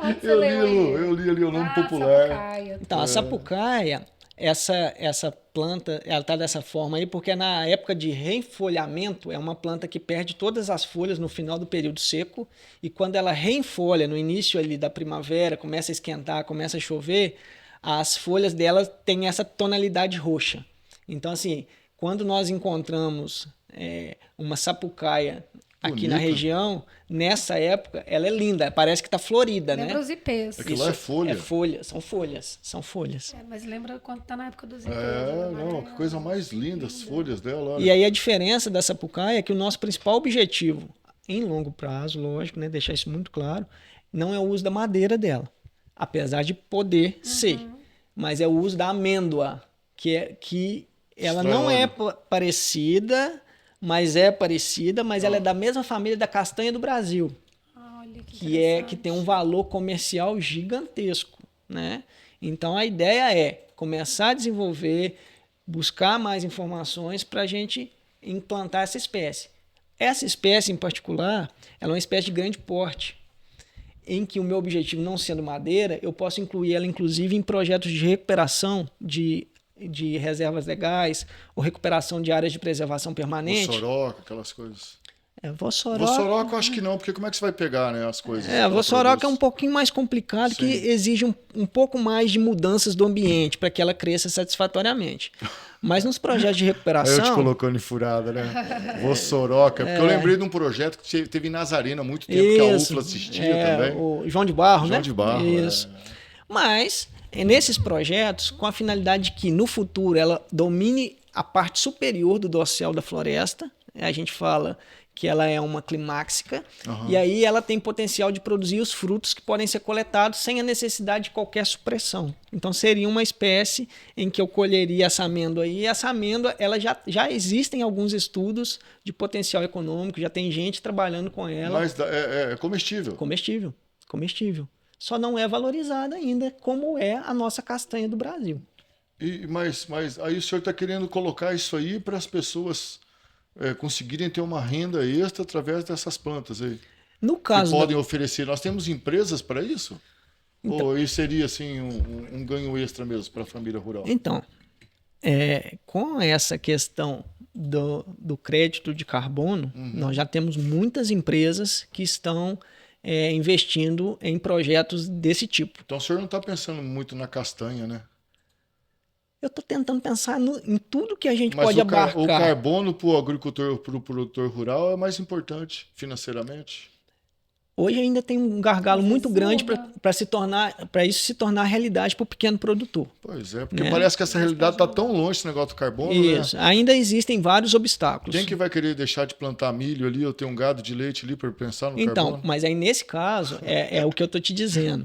Onde você eu li ali o nome popular. Sapucaia. Então, a sapucaia... Essa planta, ela está dessa forma aí porque na época de reenfolhamento é uma planta que perde todas as folhas no final do período seco e quando ela reenfolha no início ali da primavera, começa a esquentar, começa a chover, as folhas dela têm essa tonalidade roxa. Então assim, quando nós encontramos uma sapucaia aqui na região, nessa época, ela é linda, parece que está florida, lembra os ipês. Aquilo lá é folha. É folha, são folhas. Mas lembra quando está na época dos ipês. Que coisa mais linda, as folhas dela. Olha. E aí a diferença da sapucaia é que o nosso principal objetivo, em longo prazo, lógico, né, deixar isso muito claro, não é o uso da madeira dela, apesar de poder ser, mas é o uso da amêndoa, que ela não é parecida... mas ela é da mesma família da castanha do Brasil, que tem um valor comercial gigantesco, né? Então a ideia é começar a desenvolver, buscar mais informações para a gente implantar essa espécie. Essa espécie em particular, ela é uma espécie de grande porte, em que o meu objetivo não sendo madeira, eu posso incluir ela inclusive em projetos de recuperação de reservas legais ou recuperação de áreas de preservação permanente. Vossoroca, aquelas coisas. Vossoroca eu acho que não, porque como é que você vai pegar, né, as coisas? Vossoroca é um pouquinho mais complicado, que exige um pouco mais de mudanças do ambiente para que ela cresça satisfatoriamente. Mas nos projetos de recuperação... Eu te colocando em furada, né? Vossoroca, porque eu lembrei de um projeto que teve em Nazareno há muito tempo, que a UFLA assistia também. O João de Barro, né? João de Barro, Isso. Mas... nesses projetos, com a finalidade de que no futuro ela domine a parte superior do dossel da floresta, a gente fala que ela é uma climáxica, e aí ela tem potencial de produzir os frutos que podem ser coletados sem a necessidade de qualquer supressão. Então seria uma espécie em que eu colheria essa amêndoa aí, e essa amêndoa ela já existem alguns estudos de potencial econômico, já tem gente trabalhando com ela. Mas é comestível? Comestível. Só não é valorizada ainda como é a nossa castanha do Brasil. Mas aí o senhor está querendo colocar isso aí para as pessoas conseguirem ter uma renda extra através dessas plantas aí? No caso que podem oferecer. Nós temos empresas para isso? Então, ou isso seria assim um ganho extra mesmo para a família rural? Então, com essa questão do crédito de carbono, nós já temos muitas empresas que estão investindo em projetos desse tipo. Então o senhor não está pensando muito na castanha, né? Eu estou tentando pensar em tudo que a gente pode abarcar. O carbono para o agricultor, para o produtor rural é mais importante financeiramente? Hoje ainda tem um gargalo muito grande para isso se tornar realidade para o pequeno produtor. Pois é, porque parece que essa realidade está tão longe, esse negócio do carbono. Isso, né? Ainda existem vários obstáculos. Quem que vai querer deixar de plantar milho ali ou ter um gado de leite ali para pensar no carbono? Então, mas aí nesse caso, é o que eu estou te dizendo.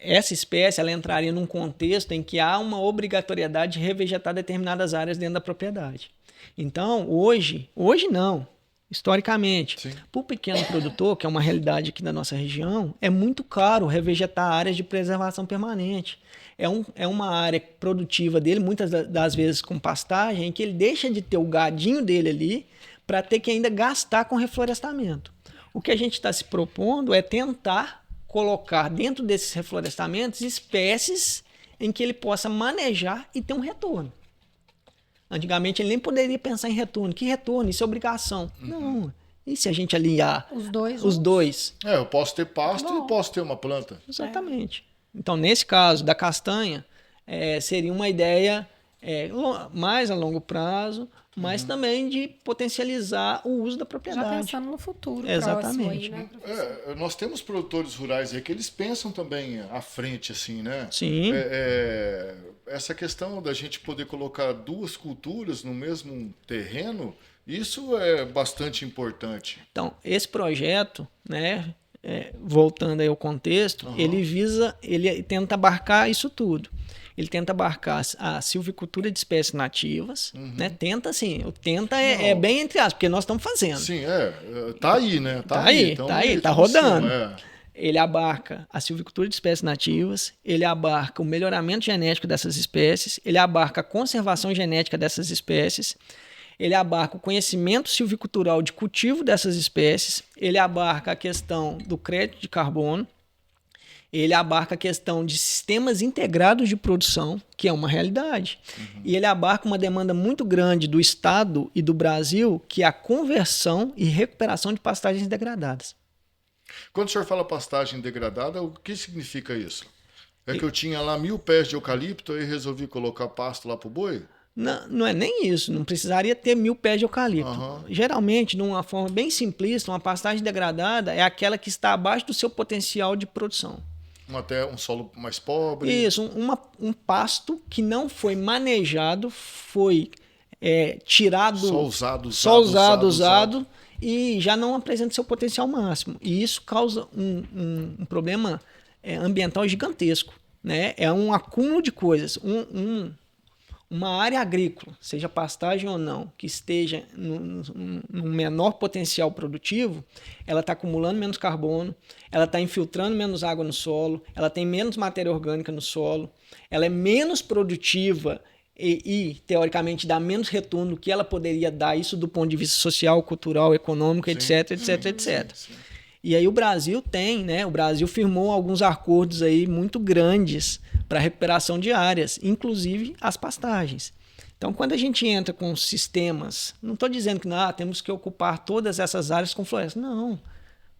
Essa espécie ela entraria num contexto em que há uma obrigatoriedade de revegetar determinadas áreas dentro da propriedade. Então, hoje não, historicamente, para o pequeno produtor, que é uma realidade aqui da nossa região, é muito caro revegetar áreas de preservação permanente. É uma área produtiva dele, muitas das vezes com pastagem, em que ele deixa de ter o gadinho dele ali para ter que ainda gastar com reflorestamento. O que a gente está se propondo é tentar colocar dentro desses reflorestamentos espécies em que ele possa manejar e ter um retorno. Antigamente ele nem poderia pensar em retorno. Que retorno? Isso é obrigação. Não. E se a gente alinhar os dois? Eu posso ter pasto e posso ter uma planta. Exatamente. Então, nesse caso da castanha, seria uma ideia mais a longo prazo, mas também de potencializar o uso da propriedade. Já pensando no futuro. Exatamente. Próximo aí, né, nós temos produtores rurais aí que eles pensam também à frente, assim, né? Sim. Essa questão da gente poder colocar duas culturas no mesmo terreno, isso é bastante importante. Então, esse projeto, né, voltando aí ao contexto, ele tenta abarcar isso tudo. Ele tenta abarcar a silvicultura de espécies nativas, né? Tenta, assim, é bem entre aspas, porque nós estamos fazendo. Sim, tá aí, né? Tá aí, tá rodando. Ele abarca a silvicultura de espécies nativas, ele abarca o melhoramento genético dessas espécies, ele abarca a conservação genética dessas espécies, ele abarca o conhecimento silvicultural de cultivo dessas espécies, ele abarca a questão do crédito de carbono, ele abarca a questão de sistemas integrados de produção, que é uma realidade. E ele abarca uma demanda muito grande do Estado e do Brasil, que é a conversão e recuperação de pastagens degradadas. Quando o senhor fala pastagem degradada, o que significa isso? Que eu tinha lá 1000 pés de eucalipto e resolvi colocar pasto lá pro boi? Não é nem isso, não precisaria ter 1000 pés de eucalipto. Geralmente, de uma forma bem simplista, uma pastagem degradada é aquela que está abaixo do seu potencial de produção. Até um solo mais pobre. Isso, um pasto que não foi manejado, foi tirado... Só usado, e já não apresenta seu potencial máximo. E isso causa um problema ambiental gigantesco. Né? É um acúmulo de coisas. Uma área agrícola, seja pastagem ou não, que esteja num menor potencial produtivo, ela está acumulando menos carbono, ela está infiltrando menos água no solo, ela tem menos matéria orgânica no solo, ela é menos produtiva e teoricamente, dá menos retorno do que ela poderia dar, isso do ponto de vista social, cultural, econômico, etc. E aí o Brasil o Brasil firmou alguns acordos aí muito grandes para recuperação de áreas, inclusive as pastagens. Então, quando a gente entra com sistemas, não estou dizendo que temos que ocupar todas essas áreas com florestas, não.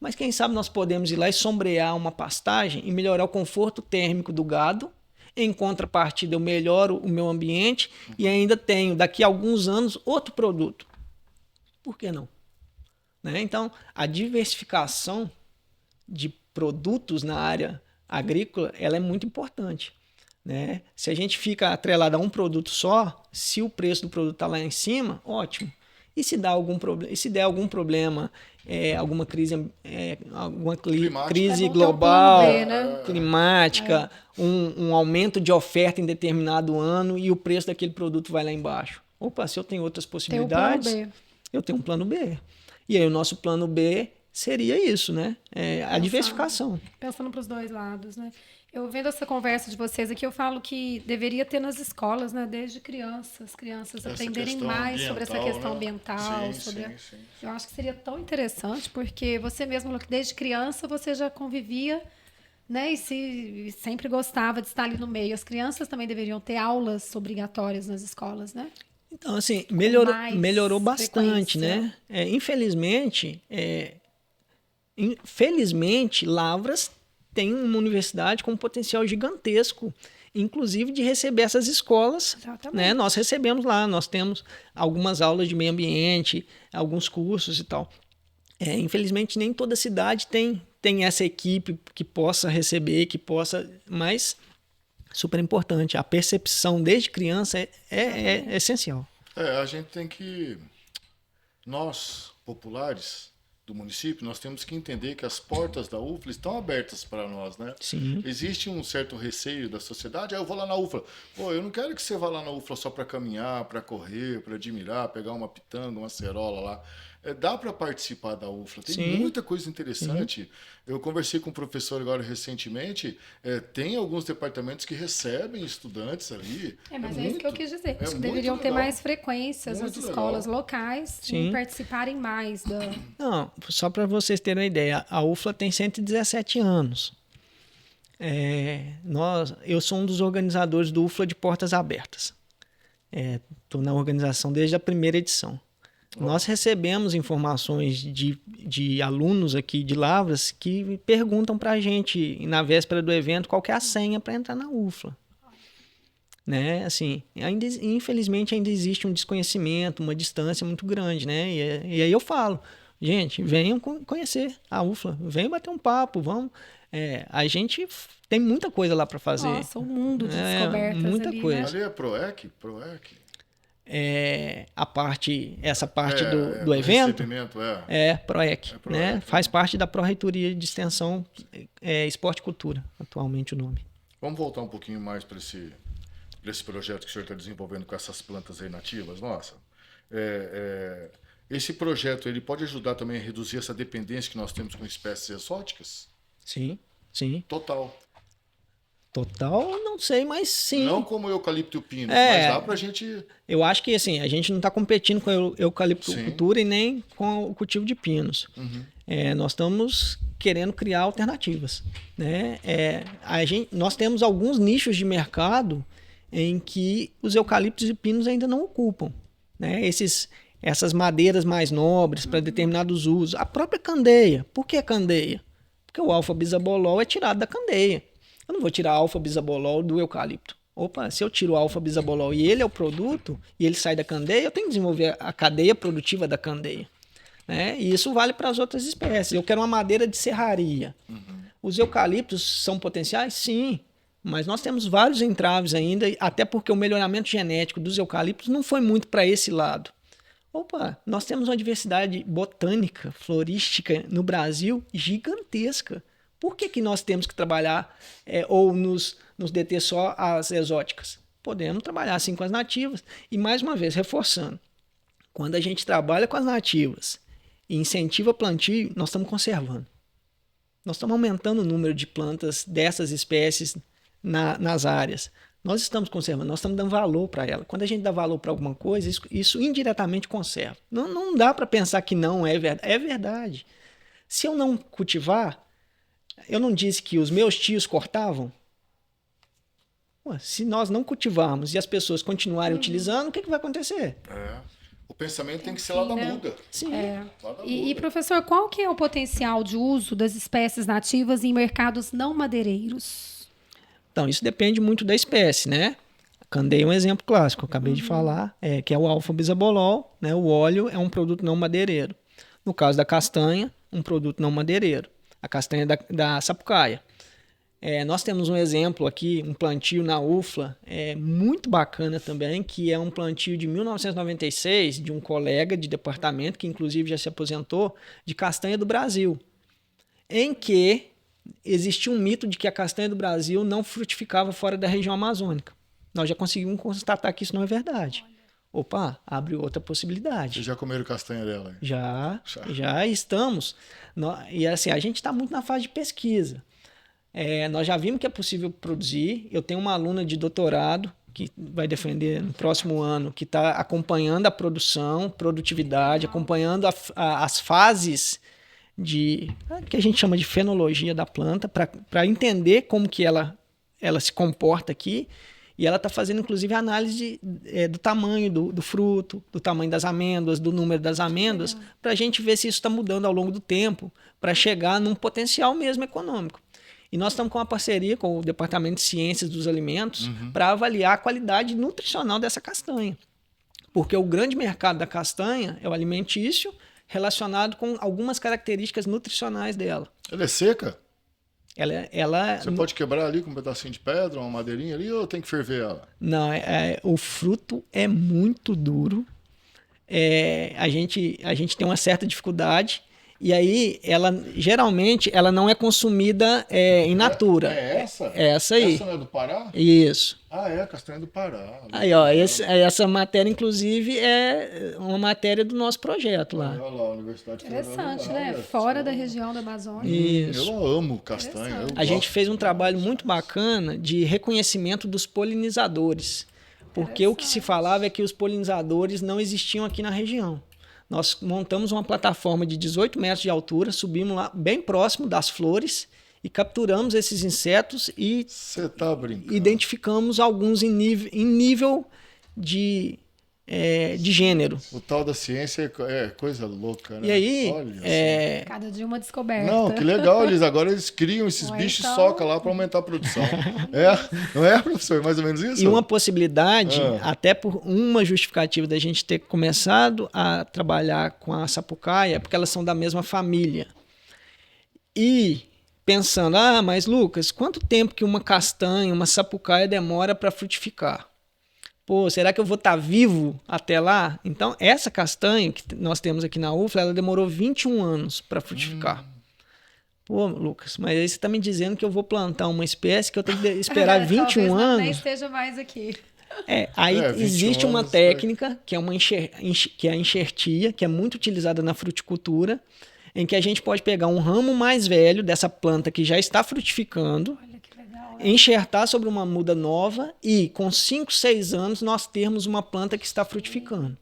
Mas quem sabe nós podemos ir lá e sombrear uma pastagem e melhorar o conforto térmico do gado, em contrapartida eu melhoro o meu ambiente e ainda tenho, daqui a alguns anos, outro produto. Por que não? Né? Então, a diversificação de produtos na área agrícola ela é muito importante. Né? Se a gente fica atrelado a um produto só, se o preço do produto está lá em cima, ótimo. E se der algum problema, alguma crise, crise global, climática, um aumento de oferta em determinado ano e o preço daquele produto vai lá embaixo. Opa, se eu tenho outras possibilidades, eu tenho um plano B. E aí o nosso plano B seria isso, né? A diversificação. Pensando para os dois lados, né? Eu vendo essa conversa de vocês aqui, eu falo que deveria ter nas escolas, né? Desde crianças aprenderem mais sobre essa questão ambiental. Sim. Eu acho que seria tão interessante, porque você mesmo falou que desde criança você já convivia, né? E sempre gostava de estar ali no meio. As crianças também deveriam ter aulas obrigatórias nas escolas, né? Então, assim, melhorou bastante, né? Infelizmente, Felizmente, Lavras tem uma universidade com um potencial gigantesco, inclusive de receber essas escolas, né? Nós recebemos lá, nós temos algumas aulas de meio ambiente, alguns cursos e tal. Infelizmente, nem toda cidade tem essa equipe que possa receber, mas super importante. A percepção desde criança é essencial. A gente tem que... Nós, populares do município, nós temos que entender que as portas da UFLA estão abertas para nós, né? Sim. Existe um certo receio da sociedade. Eu vou lá na UFLA. Pô, eu não quero que você vá lá na UFLA só para caminhar, para correr, para admirar, pegar uma pitanga, uma cerola lá. Dá para participar da UFLA, tem muita coisa interessante. Sim. Eu conversei com um professor agora recentemente, tem alguns departamentos que recebem estudantes ali. Mas é isso que eu quis dizer. Acho que deveriam ter mais frequências as escolas locais e participarem mais da... Não, só para vocês terem uma ideia, a UFLA tem 117 anos. Eu sou um dos organizadores do UFLA de Portas Abertas. Estou na organização desde a primeira edição. Nós recebemos informações de alunos aqui de Lavras que perguntam para a gente, na véspera do evento, qual que é a senha para entrar na UFLA. Né? Assim, infelizmente ainda existe um desconhecimento, uma distância muito grande. Né? E aí eu falo, gente, venham conhecer a UFLA, venham bater um papo, vamos... a gente tem muita coisa lá para fazer. Nossa, um mundo de descobertas muita ali, coisa. Né? Ali é PROEC? Essa parte do evento PROEC, né? Faz parte da Pró-Reitoria de Extensão Esporte e Cultura, atualmente o nome. Vamos voltar um pouquinho mais para esse projeto que o senhor está desenvolvendo com essas plantas aí nativas. Nossa, esse projeto ele pode ajudar também a reduzir essa dependência que nós temos com espécies exóticas? Sim. Total, não sei, mas sim. Não como o eucalipto e o pino, mas dá pra gente... Eu acho que assim, a gente não está competindo com a eucaliptocultura e nem com o cultivo de pinos. Uhum. Nós estamos querendo criar alternativas. Né? Nós temos alguns nichos de mercado em que os eucaliptos e pinos ainda não ocupam. Né? Essas madeiras mais nobres para determinados usos. A própria candeia. Por que candeia? Porque o alfa-bisabolol é tirado da candeia. Eu não vou tirar alfa-bisabolol do eucalipto. Opa, se eu tiro o alfa-bisabolol e ele é o produto, e ele sai da candeia, eu tenho que desenvolver a cadeia produtiva da candeia. Né? E isso vale para as outras espécies. Eu quero uma madeira de serraria. Uhum. Os eucaliptos são potenciais? Sim. Mas nós temos vários entraves ainda, até porque o melhoramento genético dos eucaliptos não foi muito para esse lado. Opa, nós temos uma diversidade botânica, florística no Brasil gigantesca. Por que nós temos que trabalhar ou nos deter só as exóticas? Podemos trabalhar assim com as nativas. E mais uma vez, reforçando, quando a gente trabalha com as nativas e incentiva plantio, nós estamos conservando. Nós estamos aumentando o número de plantas dessas espécies nas áreas. Nós estamos conservando, nós estamos dando valor para ela. Quando a gente dá valor para alguma coisa, isso indiretamente conserva. Não dá para pensar que não é verdade. É verdade. Se eu não cultivar... Eu não disse que os meus tios cortavam? Se nós não cultivarmos e as pessoas continuarem utilizando, o que vai acontecer? O pensamento tem que ser lá da muda. Sim. E, professor, qual que é o potencial de uso das espécies nativas em mercados não madeireiros? Então, isso depende muito da espécie, né? A candeia é um exemplo clássico, eu acabei de falar, que é o alfa-bisabolol, né? O óleo é um produto não madeireiro. No caso da castanha, um produto não madeireiro. A castanha da sapucaia. Nós temos um exemplo aqui, um plantio na UFLA, muito bacana também, que é um plantio de 1996, de um colega de departamento, que inclusive já se aposentou, de castanha do Brasil, em que existia um mito de que a castanha do Brasil não frutificava fora da região amazônica. Nós já conseguimos constatar que isso não é verdade. Opa, abre outra possibilidade. Vocês já comeram castanha dela? Já estamos. E assim, a gente está muito na fase de pesquisa. Nós já vimos que é possível produzir. Eu tenho uma aluna de doutorado que vai defender no próximo ano, que está acompanhando a produtividade, acompanhando as fases que a gente chama de fenologia da planta, para entender como que ela se comporta aqui E ela está fazendo, inclusive, análise do tamanho do fruto, do tamanho das amêndoas, do número das amêndoas, para a gente ver se isso está mudando ao longo do tempo, para chegar num potencial mesmo econômico. E nós estamos com uma parceria com o Departamento de Ciências dos Alimentos para avaliar a qualidade nutricional dessa castanha. Porque o grande mercado da castanha é o alimentício, relacionado com algumas características nutricionais dela. Ela é seca? Ela Você pode quebrar ali com um pedacinho de pedra, uma madeirinha ali, ou tem que ferver ela? Não, o fruto é muito duro. A gente tem uma certa dificuldade. E aí, geralmente, ela não é consumida in natura. É essa? Essa aí. Essa não é do Pará? Isso. Ah, é, castanha do Pará. Aí, ó, essa matéria, inclusive, é uma matéria do nosso projeto lá. Olha lá, a Universidade Interessante, Federal, né? Fora da região da Amazônia. Isso. Eu amo castanha. A gente fez um trabalho muito bacana de reconhecimento dos polinizadores. Porque o que se falava é que os polinizadores não existiam aqui na região. Nós montamos uma plataforma de 18 metros de altura, subimos lá bem próximo das flores e capturamos esses insetos e Você tá brincando. identificamos alguns em nível de gênero. O tal da ciência é coisa louca, né? E aí, Olha Cada dia uma descoberta. Não, que legal. Agora eles criam esses bichos e socam lá para aumentar a produção. Não é, professor? Mais ou menos isso? E uma possibilidade, até por uma justificativa da gente ter começado a trabalhar com a sapucaia, é porque elas são da mesma família. E pensando, mas Lucas, quanto tempo que uma castanha, uma sapucaia demora para frutificar? Pô, será que eu vou estar vivo até lá? Então, essa castanha que nós temos aqui na UFLA, ela demorou 21 anos para frutificar. Pô, Lucas, mas aí você está me dizendo que eu vou plantar uma espécie que eu tenho que esperar 21 anos? Nem esteja mais aqui. Aí existe uma técnica que é a enxertia, que é muito utilizada na fruticultura, em que a gente pode pegar um ramo mais velho dessa planta que já está frutificando, enxertar sobre uma muda nova e, com 5, 6 anos, nós termos uma planta que está frutificando.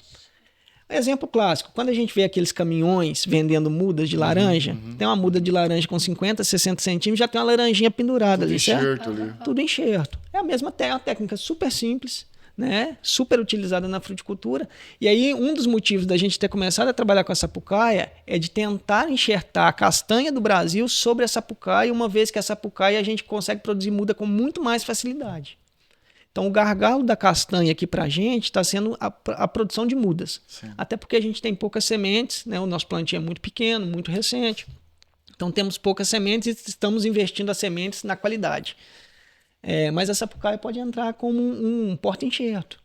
Exemplo clássico, quando a gente vê aqueles caminhões vendendo mudas de laranja, tem uma muda de laranja com 50, 60 centímetros, já tem uma laranjinha pendurada ali, certo? Ali. Tudo enxerto. É a mesma uma técnica super simples, né? Super utilizada na fruticultura. E aí, um dos motivos da gente ter começado a trabalhar com a sapucaia é de tentar enxertar a castanha do Brasil sobre a sapucaia, uma vez que a sapucaia a gente consegue produzir muda com muito mais facilidade. Então, o gargalo da castanha aqui para a gente está sendo a produção de mudas. Sim. Até porque a gente tem poucas sementes, né? O nosso plantio é muito pequeno, muito recente. Então, temos poucas sementes e estamos investindo as sementes na qualidade. Mas a sapucaia pode entrar como um porta-enxerto,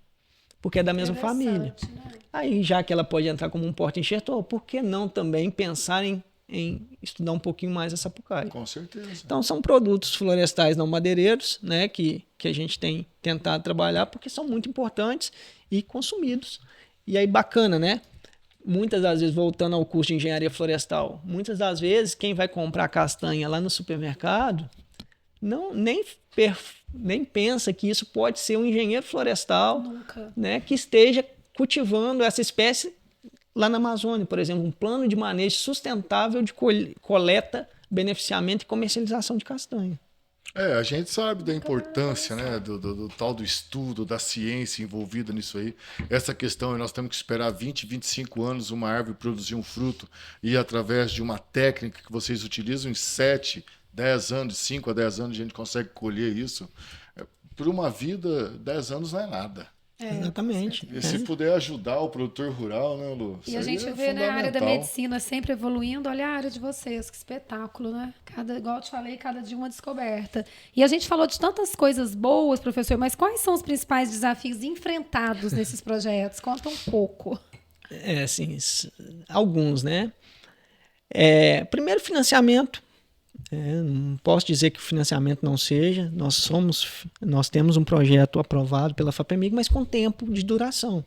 porque é da mesma família. Né? Aí, já que ela pode entrar como um porta-enxerto, por que não também pensar em estudar um pouquinho mais a sapucaia? Com certeza. Então, são produtos florestais não madeireiros, né, que a gente tem tentado trabalhar, porque são muito importantes e consumidos. E aí, bacana, né? Muitas das vezes, voltando ao curso de engenharia florestal, muitas das vezes, quem vai comprar castanha lá no supermercado nem pensa que isso pode ser um engenheiro florestal, né, que esteja cultivando essa espécie lá na Amazônia, por exemplo, um plano de manejo sustentável de coleta, beneficiamento e comercialização de castanha. A gente sabe da importância, né, do tal do estudo, da ciência envolvida nisso aí. Essa questão, nós temos que esperar 20, 25 anos uma árvore produzir um fruto e através de uma técnica que vocês utilizam em 7, 10 anos, 5 a 10 anos a gente consegue colher isso. Por uma vida, 10 anos não é nada. Exatamente. E se puder ajudar o produtor rural, né, Lu? E a gente vê, né, a área da medicina sempre evoluindo. Olha a área de vocês, que espetáculo, né? Igual eu te falei, cada dia uma descoberta. E a gente falou de tantas coisas boas, professor, mas quais são os principais desafios enfrentados nesses projetos? Conta um pouco. Assim, alguns, né? Primeiro, financiamento. Não posso dizer que o financiamento não seja. Nós temos um projeto aprovado pela FAPEMIG, mas com tempo de duração.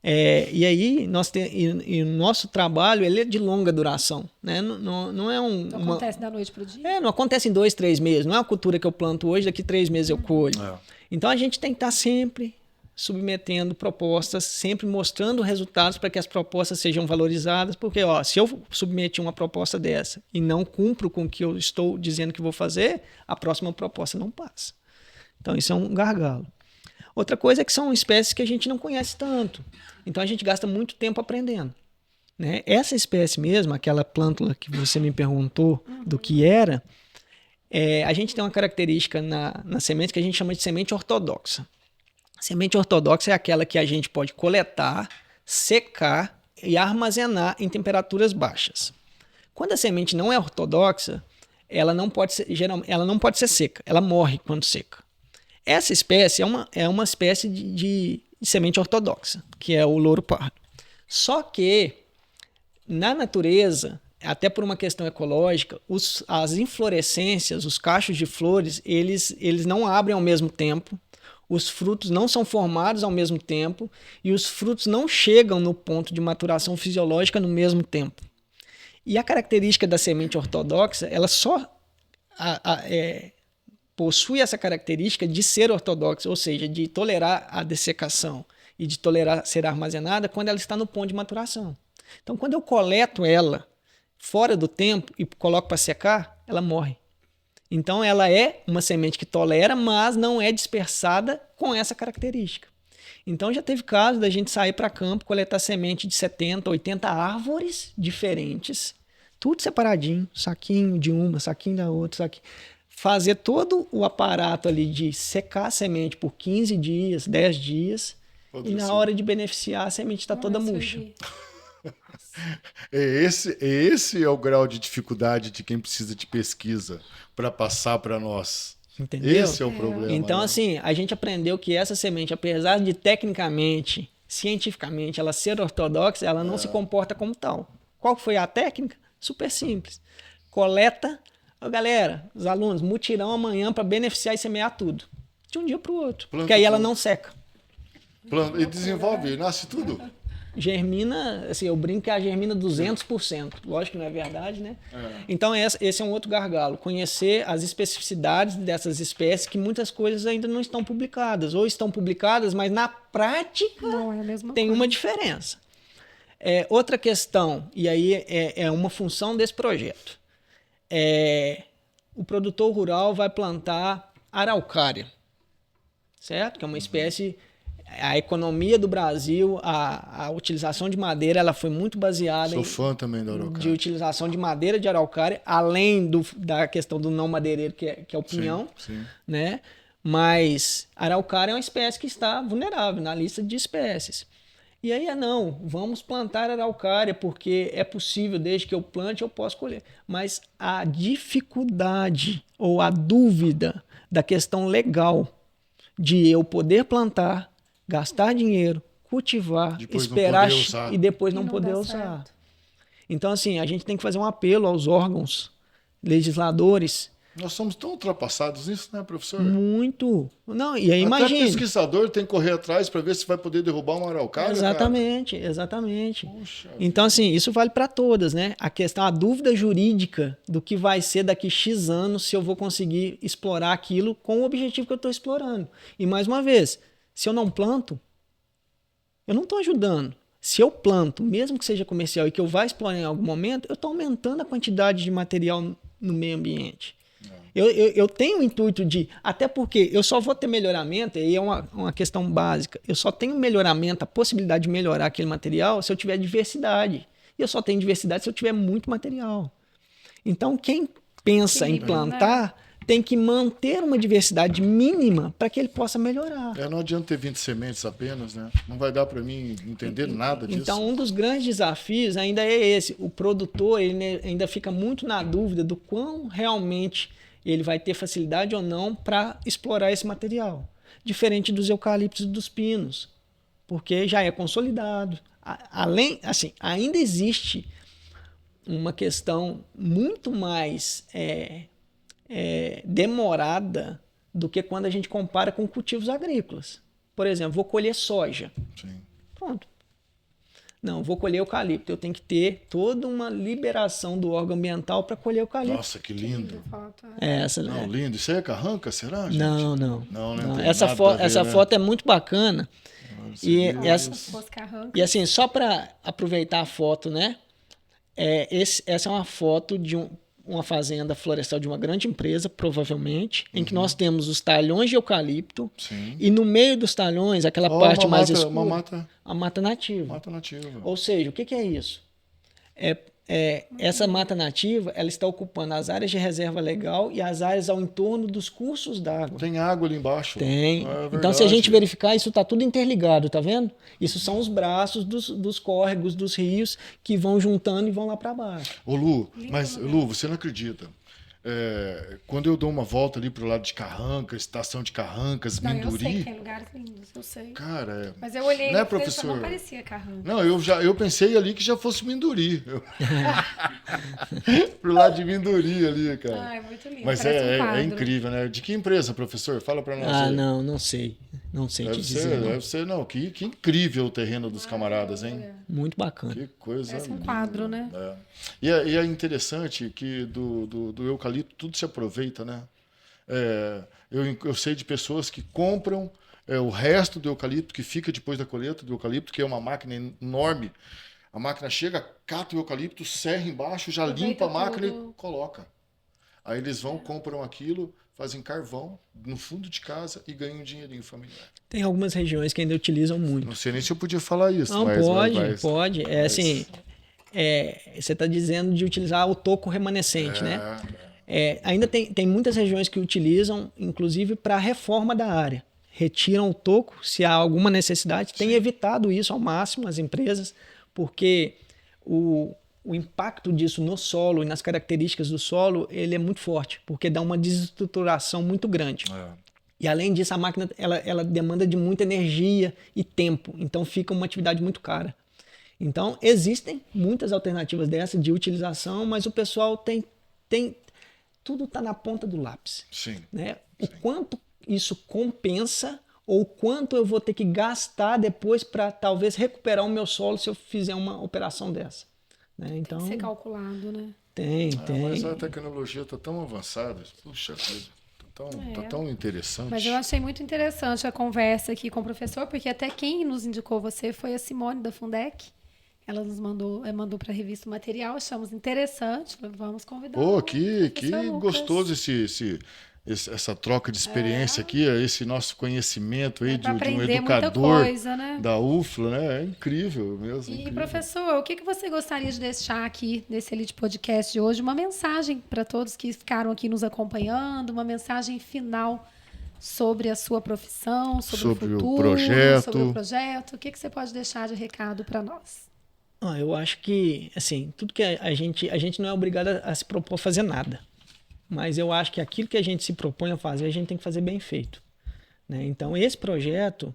E aí, o nosso trabalho ele é de longa duração. Né? Não acontece da noite para o dia? Não acontece em 2, 3 meses. Não é uma cultura que eu planto hoje, daqui 3 meses eu colho. Então, a gente tem que estar sempre submetendo propostas, sempre mostrando resultados para que as propostas sejam valorizadas, porque se eu submeter uma proposta dessa e não cumpro com o que eu estou dizendo que vou fazer, a próxima proposta não passa. Então, isso é um gargalo. Outra coisa é que são espécies que a gente não conhece tanto. Então a gente gasta muito tempo aprendendo. Né? Essa espécie mesmo, aquela plântula que você me perguntou do que era, a gente tem uma característica na semente que a gente chama de semente ortodoxa. A semente ortodoxa é aquela que a gente pode coletar, secar e armazenar em temperaturas baixas. Quando a semente não é ortodoxa, ela não pode ser seca, ela morre quando seca. Essa espécie é uma espécie de semente ortodoxa, que é o louro pardo. Só que, na natureza, até por uma questão ecológica, as inflorescências, os cachos de flores, eles não abrem ao mesmo tempo, os frutos não são formados ao mesmo tempo e os frutos não chegam no ponto de maturação fisiológica no mesmo tempo. E a característica da semente ortodoxa, ela só possui essa característica de ser ortodoxa, ou seja, de tolerar a dessecação e de tolerar ser armazenada quando ela está no ponto de maturação. Então, quando eu coleto ela fora do tempo e coloco para secar, ela morre. Então, ela é uma semente que tolera, mas não é dispersada com essa característica. Então, já teve caso da gente sair para campo, coletar semente de 70, 80 árvores diferentes, tudo separadinho, saquinho de uma, saquinho da outra, saquinho. Fazer todo o aparato ali de secar a semente por 15 dias, 10 dias, e na hora de beneficiar, a semente está toda murcha. Esse é o grau de dificuldade de quem precisa de pesquisa para passar para nós. Entendeu? Esse é o problema. Então, né? assim, a gente aprendeu que essa semente, apesar de tecnicamente, cientificamente, ela ser ortodoxa, ela não se comporta como tal. Qual foi a técnica? Super simples. Coleta, galera, os alunos, mutirão amanhã para beneficiar e semear tudo. De um dia para o outro. Porque aí ela não seca. E desenvolve, nasce tudo. Germina, assim, eu brinco que a germina 200%. Lógico que não é verdade, né? Então esse é um outro gargalo. Conhecer as especificidades dessas espécies que muitas coisas ainda não estão publicadas. Ou estão publicadas, mas na prática não é a mesma tem coisa. uma diferença. Outra questão, e aí é uma função desse projeto. O produtor rural vai plantar araucária, certo? Que é uma espécie... A economia do Brasil, a utilização de madeira, ela foi muito baseada Sou fã também da araucária. De utilização de madeira de araucária, além da questão do não madeireiro, que é o pinhão, sim. né? Mas a araucária é uma espécie que está vulnerável na lista de espécies. E aí vamos plantar araucária, porque é possível, desde que eu plante, eu posso colher. Mas a dificuldade ou a dúvida da questão legal de eu poder plantar, gastar dinheiro, cultivar, depois esperar e depois não poder usar. Então, assim, a gente tem que fazer um apelo aos órgãos legisladores. Nós somos tão ultrapassados nisso, né, professor? Muito. Não, e aí imagine. Até pesquisador tem que correr atrás para ver se vai poder derrubar uma araucária. Exatamente, cara. Exatamente. Puxa, então, assim, isso vale para todas, né? A dúvida jurídica do que vai ser daqui X anos se eu vou conseguir explorar aquilo com o objetivo que eu estou explorando. E, mais uma vez, se eu não planto, eu não estou ajudando. Se eu planto, mesmo que seja comercial e que eu vá explorar em algum momento, eu estou aumentando a quantidade de material no meio ambiente. Eu tenho o intuito de... Até porque eu só vou ter melhoramento, e é uma questão básica, eu só tenho melhoramento, a possibilidade de melhorar aquele material se eu tiver diversidade. E eu só tenho diversidade se eu tiver muito material. Então, quem pensa em plantar... tem que manter uma diversidade mínima para que ele possa melhorar. Não adianta ter 20 sementes apenas, né? Não vai dar para mim entender nada disso. Então, um dos grandes desafios ainda é esse. O produtor ele ainda fica muito na dúvida do quão realmente ele vai ter facilidade ou não para explorar esse material. Diferente dos eucaliptos e dos pinos, porque já é consolidado. Além, assim, ainda existe uma questão muito mais... demorada do que quando a gente compara com cultivos agrícolas. Por exemplo, vou colher soja. Sim. Pronto. Não, vou colher eucalipto. Eu tenho que ter toda uma liberação do órgão ambiental para colher eucalipto. Nossa, que lindo. Não, lindo. Isso aí é carranca, será, gente? Não. Não essa foto é muito bacana. E assim, só para aproveitar a foto, né? Essa é uma foto de uma fazenda florestal de uma grande empresa, provavelmente, em que nós temos os talhões de eucalipto. Sim. E no meio dos talhões, aquela parte mais escura, a mata nativa. Mata nativa. Ou seja, o que é isso? Essa mata nativa, ela está ocupando as áreas de reserva legal e as áreas ao entorno dos cursos d'água. Tem água ali embaixo. Tem. Então, se a gente verificar, isso está tudo interligado, tá vendo? Isso são os braços dos córregos, dos rios, que vão juntando e vão lá para baixo. Ô Lu, mas Lu, você não acredita. Quando eu dou uma volta ali pro lado de Carrancas, estação de Carrancas, Minduri... Eu sei que tem lugares lindos, eu sei. Cara, mas eu olhei, né, professor? Não parecia Carrancas. Não, eu pensei ali que já fosse Minduri. Pro lado de Minduri ali, cara. É muito lindo. Mas é incrível, né? De que empresa, professor? Fala pra nós aí. Não sei. Não sei te dizer. Deve ser, não. Que incrível o terreno dos camaradas, hein? Muito bacana. Que coisa. Parece um quadro, né? E é interessante que do eucalipto tudo se aproveita, né? Eu sei de pessoas que compram o resto do eucalipto que fica depois da colheita do eucalipto, que é uma máquina enorme. A máquina chega, cata o eucalipto, serra embaixo, já limpa a máquina e coloca. Aí eles vão, compram aquilo, fazem carvão no fundo de casa e ganham um dinheirinho familiar. Tem algumas regiões que ainda utilizam muito. Não sei nem se eu podia falar isso. Não, pode. Assim, você está dizendo de utilizar o toco remanescente, né? Ainda tem muitas regiões que utilizam, inclusive, para a reforma da área. Retiram o toco, se há alguma necessidade. Tem evitado isso ao máximo as empresas, porque o impacto disso no solo e nas características do solo, ele é muito forte, porque dá uma desestruturação muito grande. E além disso, a máquina ela demanda de muita energia e tempo, então fica uma atividade muito cara. Então, existem muitas alternativas dessa de utilização, mas o pessoal tem tudo está na ponta do lápis. Sim. Né? O quanto isso compensa ou quanto eu vou ter que gastar depois para talvez recuperar o meu solo se eu fizer uma operação dessa. Né? Então, tem que ser calculado, né? Tem. Mas a tecnologia está tão avançada, puxa coisa, tá tão interessante. Mas eu achei muito interessante a conversa aqui com o professor, porque até quem nos indicou você foi a Simone da Fundec. Ela nos mandou para a revista o material, achamos interessante, vamos convidar. Que gostoso essa troca de experiência aqui, esse nosso conhecimento aí de um educador da UFLA, né? É incrível mesmo. E, professor, o que você gostaria de deixar aqui nesse Elite Podcast de hoje? Uma mensagem para todos que ficaram aqui nos acompanhando, uma mensagem final sobre a sua profissão, sobre o futuro, sobre o projeto. O que você pode deixar de recado para nós? Eu acho que, assim, tudo que a gente não é obrigado a se propor a fazer nada. Mas eu acho que aquilo que a gente se propõe a fazer, a gente tem que fazer bem feito. Né? Então, esse projeto,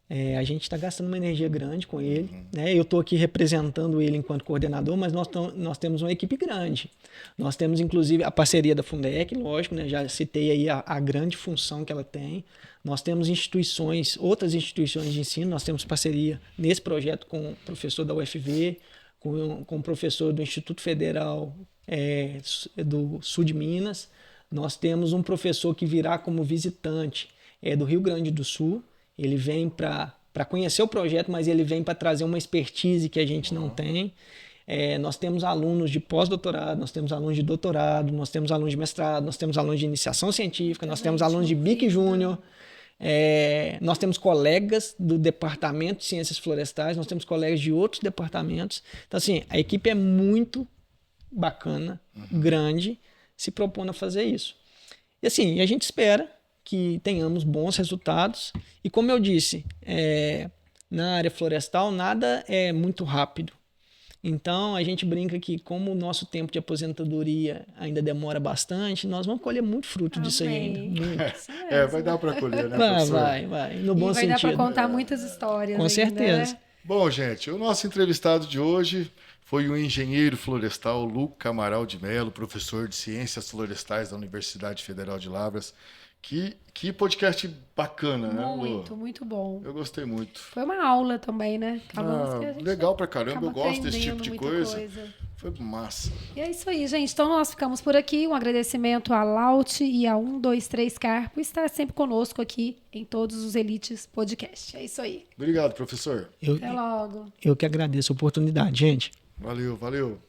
a gente está gastando uma energia grande com ele. Né? Eu estou aqui representando ele enquanto coordenador, mas nós temos uma equipe grande. Nós temos, inclusive, a parceria da Fundec, lógico, né? Já citei aí a grande função que ela tem. Nós temos outras instituições de ensino, nós temos parceria nesse projeto com o professor da UFV, com o professor do Instituto Federal do Sul de Minas. Nós temos um professor que virá como visitante do Rio Grande do Sul. Ele vem para conhecer o projeto, mas ele vem para trazer uma expertise que a gente não tem. Nós temos alunos de pós-doutorado, nós temos alunos de doutorado, nós temos alunos de mestrado, nós temos alunos de iniciação científica, nós temos alunos de BIC Júnior. Nós temos colegas do Departamento de Ciências Florestais, nós temos colegas de outros departamentos. Então, assim, a equipe é muito bacana, grande, se propondo a fazer isso. E assim, a gente espera que tenhamos bons resultados. E como eu disse, na área florestal nada é muito rápido. Então, a gente brinca que como o nosso tempo de aposentadoria ainda demora bastante, nós vamos colher muito fruto disso aí ainda. Muito. Vai dar para colher, né, professor? Vai. No bom sentido. Vai dar para contar muitas histórias Com ainda, certeza. Né? Bom, gente, o nosso entrevistado de hoje foi o engenheiro florestal Luca Amaral de Mello, professor de Ciências Florestais da Universidade Federal de Lavras. Que podcast bacana, né, Lu? Muito bom. Eu gostei muito. Foi uma aula também, né? Legal pra caramba, eu gosto desse tipo de coisa. Foi massa. E é isso aí, gente. Então nós ficamos por aqui. Um agradecimento à Laut e a 123Car por estar sempre conosco aqui em todos os Elites Podcast. É isso aí. Obrigado, professor. Até logo. Eu que agradeço a oportunidade, gente. Valeu.